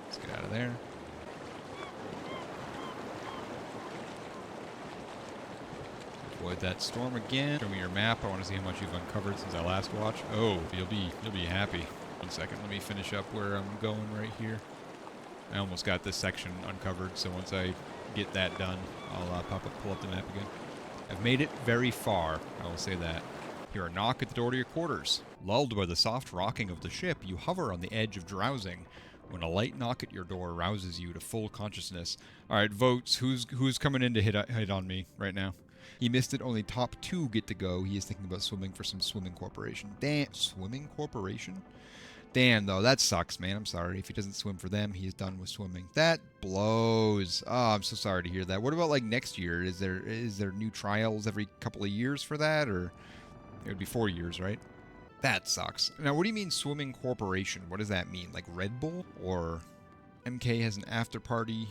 Let's get out of there. Avoid that storm again. Show me your map. I want to see how much you've uncovered since I last watched. Oh, you'll be happy. 1 second. Let me finish up where I'm going right here. I almost got this section uncovered, so once I get that done, I'll pull up the map again. I've made it very far, I will say that. Hear a knock at the door to your quarters. Lulled by the soft rocking of the ship, you hover on the edge of drowsing. when a light knock at your door rouses you to full consciousness. All right, votes. Who's coming in to hit on me right now? He missed it. Only top 2 get to go. He is thinking about swimming for some swimming corporation. Damn, swimming corporation? Damn, though, that sucks, man. I'm sorry. If he doesn't swim for them, he is done with swimming. That blows. Oh, I'm so sorry to hear that. What about, like, next year? Is there new trials every couple of years for that? Or it would be 4 years, right? That sucks. Now, what do you mean swimming corporation? What does that mean? Like Red Bull? Or MK has an after party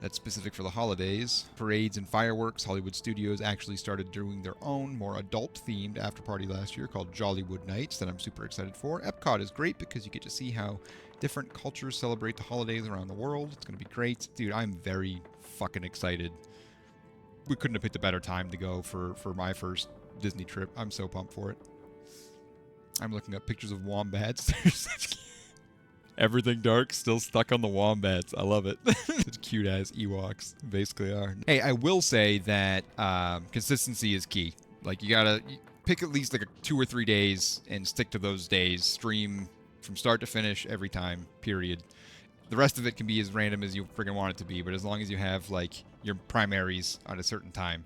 that's specific for the holidays. Parades and fireworks. Hollywood Studios actually started doing their own, more adult-themed after-party last year called Jollywood Nights that I'm super excited for. Epcot is great because you get to see how different cultures celebrate the holidays around the world. It's going to be great. Dude, I'm very fucking excited. We couldn't have picked a better time to go for my first Disney trip. I'm so pumped for it. I'm looking up pictures of wombats. They're such everything dark, still stuck on the wombats. I love it. Such cute-ass Ewoks, basically are. Hey, I will say that consistency is key. Like, you gotta pick at least like 2 or 3 days and stick to those days. Stream from start to finish every time, period. The rest of it can be as random as you friggin' want it to be, but as long as you have, like, your primaries at a certain time,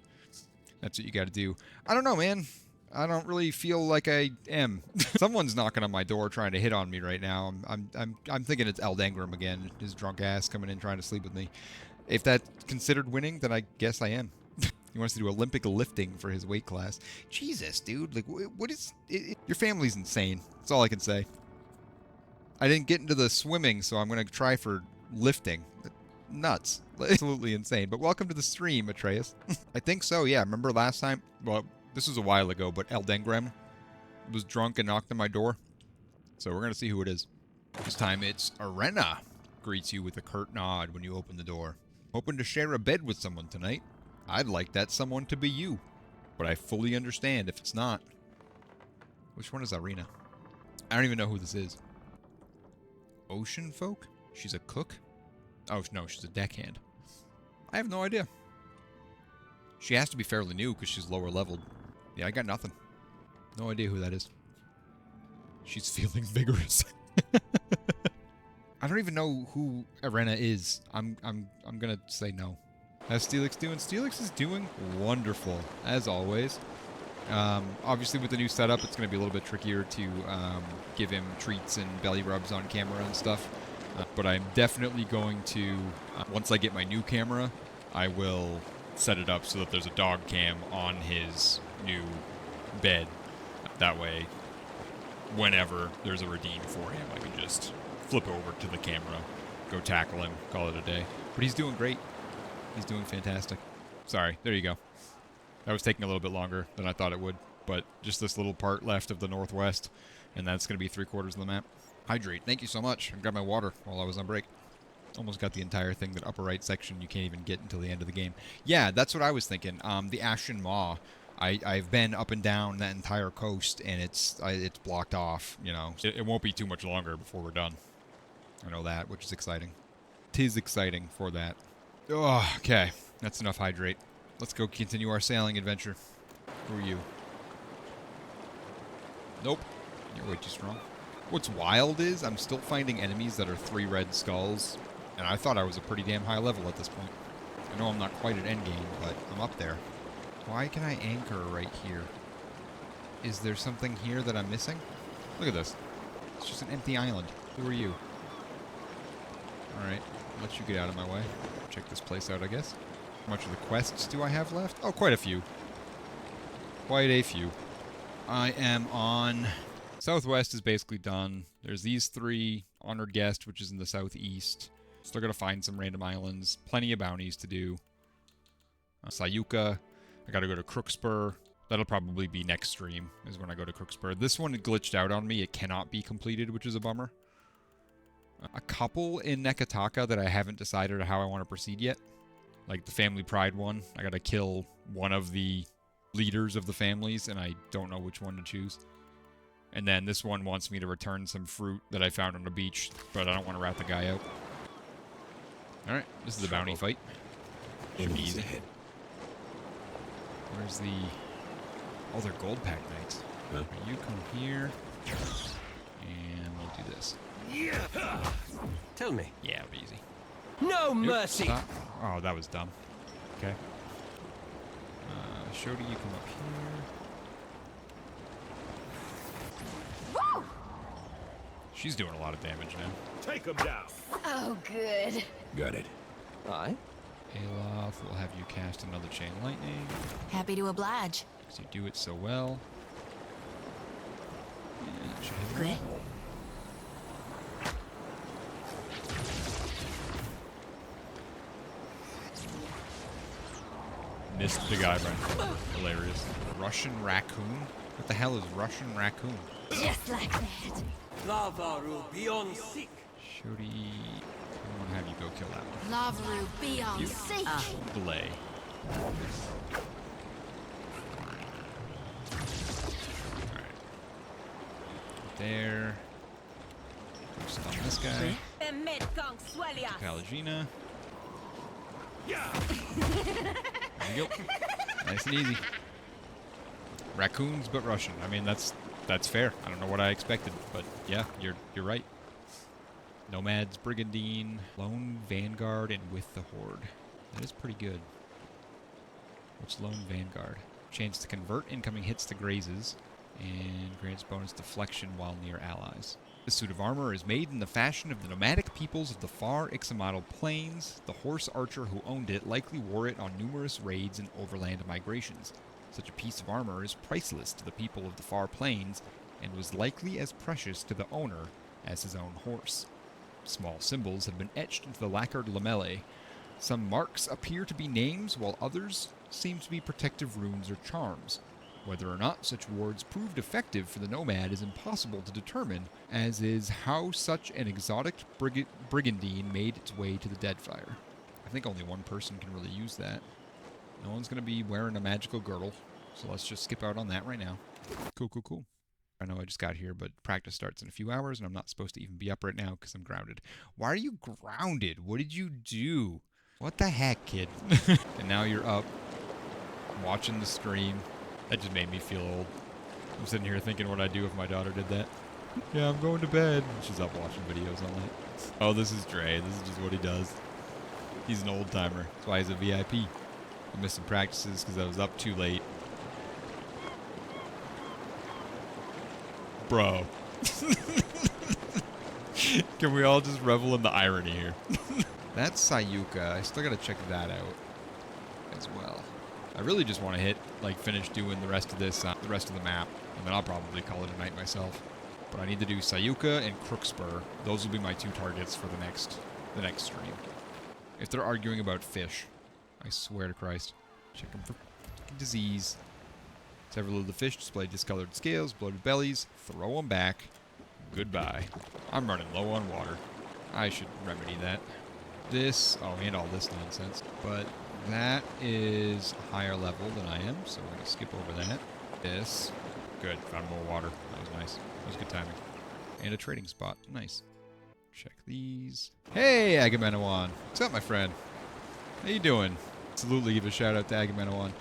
that's what you gotta do. I don't know, man. I don't really feel like I am. Someone's knocking on my door trying to hit on me right now. I'm thinking it's Eldangram again. His drunk ass coming in trying to sleep with me. If that's considered winning, then I guess I am. He wants to do Olympic lifting for his weight class. Jesus, dude. Like, what is... your family's insane. That's all I can say. I didn't get into the swimming, so I'm going to try for lifting. Nuts. Absolutely insane. But welcome to the stream, Atreus. I think so, yeah. Remember last time? Well... this was a while ago, but Eldengram was drunk and knocked on my door. So we're going to see who it is. This time it's Arena. Greets you with a curt nod when you open the door. Hoping to share a bed with someone tonight. I'd like that someone to be you. But I fully understand if it's not. Which one is Arena? I don't even know who this is. Ocean folk? She's a cook? Oh, no, she's a deckhand. I have no idea. She has to be fairly new because she's lower leveled. Yeah, I got nothing. No idea who that is. She's feeling vigorous. I don't even know who Arena is. I'm gonna say no. How's Steelyx doing? Steelyx is doing wonderful, as always. Obviously with the new setup, it's gonna be a little bit trickier to give him treats and belly rubs on camera and stuff. But I'm definitely going to, once I get my new camera, I will set it up so that there's a dog cam on his new bed. That way, whenever there's a redeem for him, I can just flip over to the camera, go tackle him, call it a day. But he's doing great. He's doing fantastic. Sorry, there you go. That was taking a little bit longer than I thought it would, but just this little part left of the northwest, and that's going to be 3/4 of the map. Hydrate. Thank you so much. I grabbed my water while I was on break. Almost got the entire thing. That upper right section you can't even get until the end of the game. Yeah, that's what I was thinking. The Ashen Maw, I've been up and down that entire coast, and it's blocked off. You know, it won't be too much longer before we're done. I know that, which is exciting. 'Tis exciting for that. Oh, okay, that's enough hydrate. Let's go continue our sailing adventure. Who are you? Nope, you're way too strong. What's wild is I'm still finding enemies that are 3 red skulls. And I thought I was a pretty damn high level at this point. I know I'm not quite at endgame, but I'm up there. Why can I anchor right here? Is there something here that I'm missing? Look at this. It's just an empty island. Who are you? Alright, I'll let you get out of my way. Check this place out, I guess. How much of the quests do I have left? Oh, quite a few. Quite a few. I am on... Southwest is basically done. There's these 3. Honored Guest, which is in the southeast. Still gotta find some random islands. Plenty of bounties to do. Sayuka. I gotta go to Crookspur. That'll probably be next stream, is when I go to Crookspur. This one glitched out on me. It cannot be completed, which is a bummer. A couple in Nekataka that I haven't decided how I want to proceed yet. Like the Family Pride one. I gotta kill one of the leaders of the families, and I don't know which one to choose. And then this one wants me to return some fruit that I found on the beach, but I don't want to rat the guy out. Alright, this is a bounty fight. Should be easy. Where's the... Oh, they're gold pack knights. Huh? You come here, and we'll do this. Tell me. Yeah, it'll be easy. No mercy! Stop. Oh, that was dumb. Okay. Shodi, you come up here. Woo! She's doing a lot of damage now. Take him down. Oh, good. Got it. Aye? Aloud, we'll have you cast another Chain Lightning. Happy to oblige. Because you do it so well. Yeah, that should hit Good. her. Missed the guy, Brent. Hilarious. Russian raccoon? What the hell is Russian raccoon? Just like that. Lavaru beyond sick. Shodi, I want to have you go kill that one. Lavaru, be on You. seek. Belay. Alright. There. Stun this guy. Palagina. There you go. Nice and easy. Raccoons, but Russian. I mean, that's fair. I don't know what I expected, but yeah, you're right. Nomads, Brigandine, Lone Vanguard, and with the Horde. That is pretty good. What's Lone Vanguard? Chance to convert incoming hits to grazes, and grants bonus deflection while near allies. This suit of armor is made in the fashion of the nomadic peoples of the far Ixamadal plains. The horse archer who owned it likely wore it on numerous raids and overland migrations. Such a piece of armor is priceless to the people of the far plains, and was likely as precious to the owner as his own horse. Small symbols have been etched into the lacquered lamellae. Some marks appear to be names, while others seem to be protective runes or charms. Whether or not such wards proved effective for the nomad is impossible to determine, as is how such an exotic brigandine made its way to the Deadfire. I think only one person can really use that. No one's going to be wearing a magical girdle, so let's just skip out on that right now. Cool, cool, cool. I know I just got here, but practice starts in a few hours, and I'm not supposed to even be up right now because I'm grounded. Why are you grounded? What did you do? What the heck, kid? And now you're up, watching the stream. That just made me feel old. I'm sitting here thinking what I'd do if my daughter did that. Yeah, I'm going to bed. She's up watching videos all night. Oh, this is Dre. This is just what he does. He's an old timer. That's why he's a VIP. I missed some practices because I was up too late. Bro. Can we all just revel in the irony here? That's Sayuka. I still gotta check that out as well. I really just want to finish doing the rest of this, the rest of the map, and then I'll probably call it a night myself. But I need to do Sayuka and Crookspur. Those will be my two targets for the next stream. If they're arguing about fish, I swear to Christ, check them for disease. Several of the fish display discolored scales, bloated bellies. Throw them back. Goodbye. I'm running low on water. I should remedy that. And all this nonsense. But that is a higher level than I am, so we're going to skip over that. This. Good. Found more water. That was nice. That was good timing. And a trading spot. Nice. Check these. Hey, Agamemnon. What's up, my friend? How you doing? Absolutely give a shout out to Agamemnon.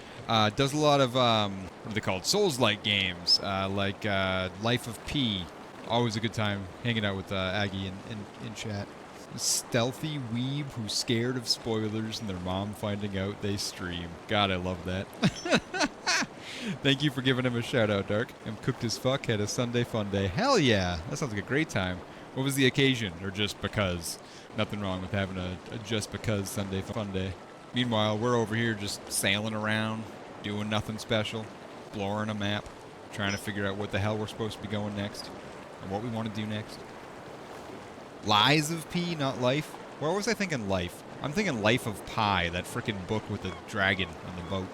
Does a lot of, what are they called? Souls-like games, like Life of P. Always a good time hanging out with Aggie in chat. A stealthy weeb who's scared of spoilers and their mom finding out they stream. God, I love that. Thank you for giving him a shout out, Dark. I'm cooked as fuck, had a Sunday fun day. Hell yeah, that sounds like a great time. What was the occasion, or just because? Nothing wrong with having a just because Sunday fun day. Meanwhile, we're over here just sailing around, doing nothing special, exploring a map, trying to figure out what the hell we're supposed to be going next, and what we want to do next. Lies of P, not life? Where was I thinking life? I'm thinking Life of Pi, that frickin' book with the dragon on the boat.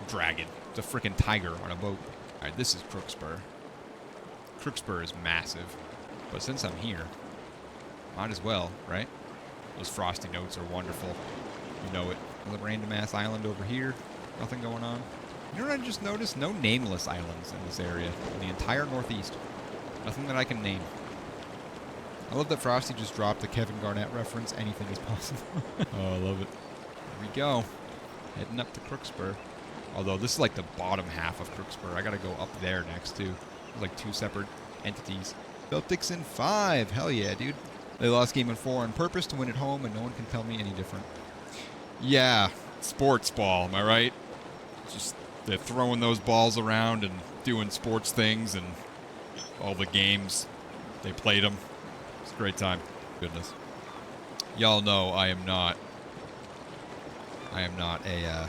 Dragon. It's a frickin' tiger on a boat. Alright, this is Crookspur. Crookspur is massive. But since I'm here, might as well, right? Those frosty notes are wonderful. You know it. A random ass island over here. Nothing going on. You know what I just noticed? No nameless islands in this area. In the entire northeast. Nothing that I can name. I love that Frosty just dropped the Kevin Garnett reference. Anything is possible. Oh, I love it. Here we go. Heading up to Crookspur. Although this is like the bottom half of Crookspur. I gotta go up there next too. There's like two separate entities. Celtics in 5. Hell yeah, dude. They lost game in 4 on purpose to win at home, and no one can tell me any different. Yeah, sports ball, am I right? Just they're throwing those balls around and doing sports things, and all the games, they played them. It's a great time. Goodness. Y'all know I am not a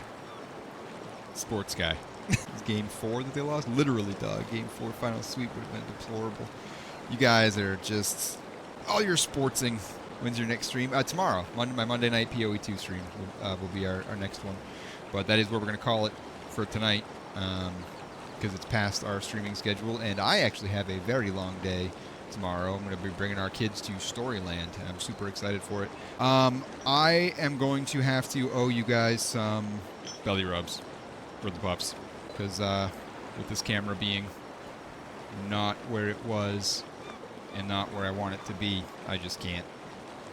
sports guy. It's game 4 that they lost. Literally, dog. Game 4 final sweep would have been deplorable. You guys are just all your sportsing. When's your next stream? Tomorrow. My Monday night PoE2 stream will be our next one. But that is where we're going to call it for tonight, because it's past our streaming schedule. And I actually have a very long day tomorrow. I'm going to be bringing our kids to Storyland. I'm super excited for it. I am going to have to owe you guys some belly rubs for the pups, because with this camera being not where it was and not where I want it to be, I just can't.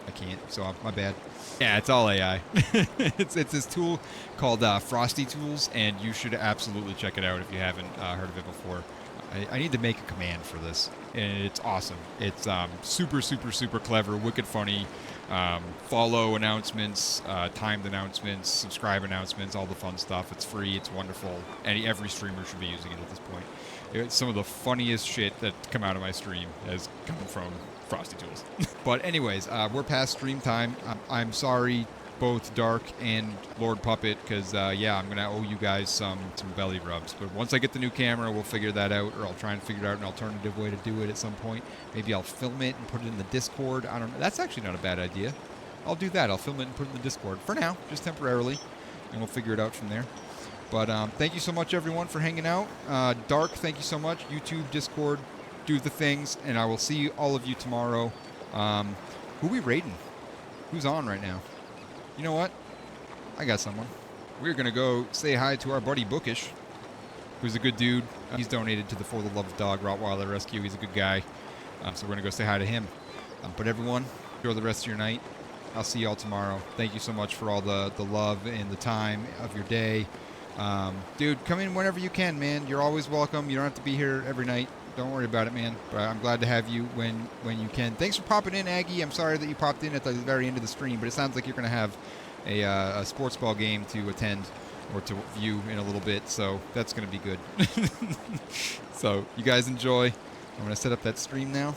I can't, so my bad. Yeah, it's all AI. it's this tool called Frosty Tools, and you should absolutely check it out if you haven't heard of it before. I need to make a command for this, and it's awesome. It's super, super, super clever, wicked funny. Follow announcements, timed announcements, subscribe announcements, all the fun stuff. It's free, it's wonderful. Every streamer should be using it at this point. It's some of the funniest shit that come out of my stream has come from Frosty Tools. But anyways, we're past stream time. I'm sorry, both Dark and Lord Puppet, because yeah, I'm gonna owe you guys some belly rubs. But once I get the new camera, we'll figure that out, or I'll try and figure out an alternative way to do it at some point. Maybe I'll film it and put it in the Discord. I don't know. That's actually not a bad idea. I'll do that. I'll film it and put it in the Discord for now, just temporarily, and we'll figure it out from there. But thank you so much, everyone, for hanging out. Dark, thank you so much. YouTube, Discord, do the things, and I will see all of you tomorrow. Who we raiding? Who's on right now? You know what? I got someone. We're going to go say hi to our buddy Bookish, who's a good dude. He's donated to the For the Love of Dog Rottweiler Rescue. He's a good guy. So we're going to go say hi to him. But everyone, enjoy the rest of your night. I'll see you all tomorrow. Thank you so much for all the love and the time of your day. Dude, come in whenever you can, man. You're always welcome. You don't have to be here every night. Don't worry about it, man. But I'm glad to have you when you can. Thanks for popping in, Aggie. I'm sorry that you popped in at the very end of the stream, but it sounds like you're going to have a sports ball game to attend or to view in a little bit, so that's going to be good. So you guys enjoy. I'm going to set up that stream now.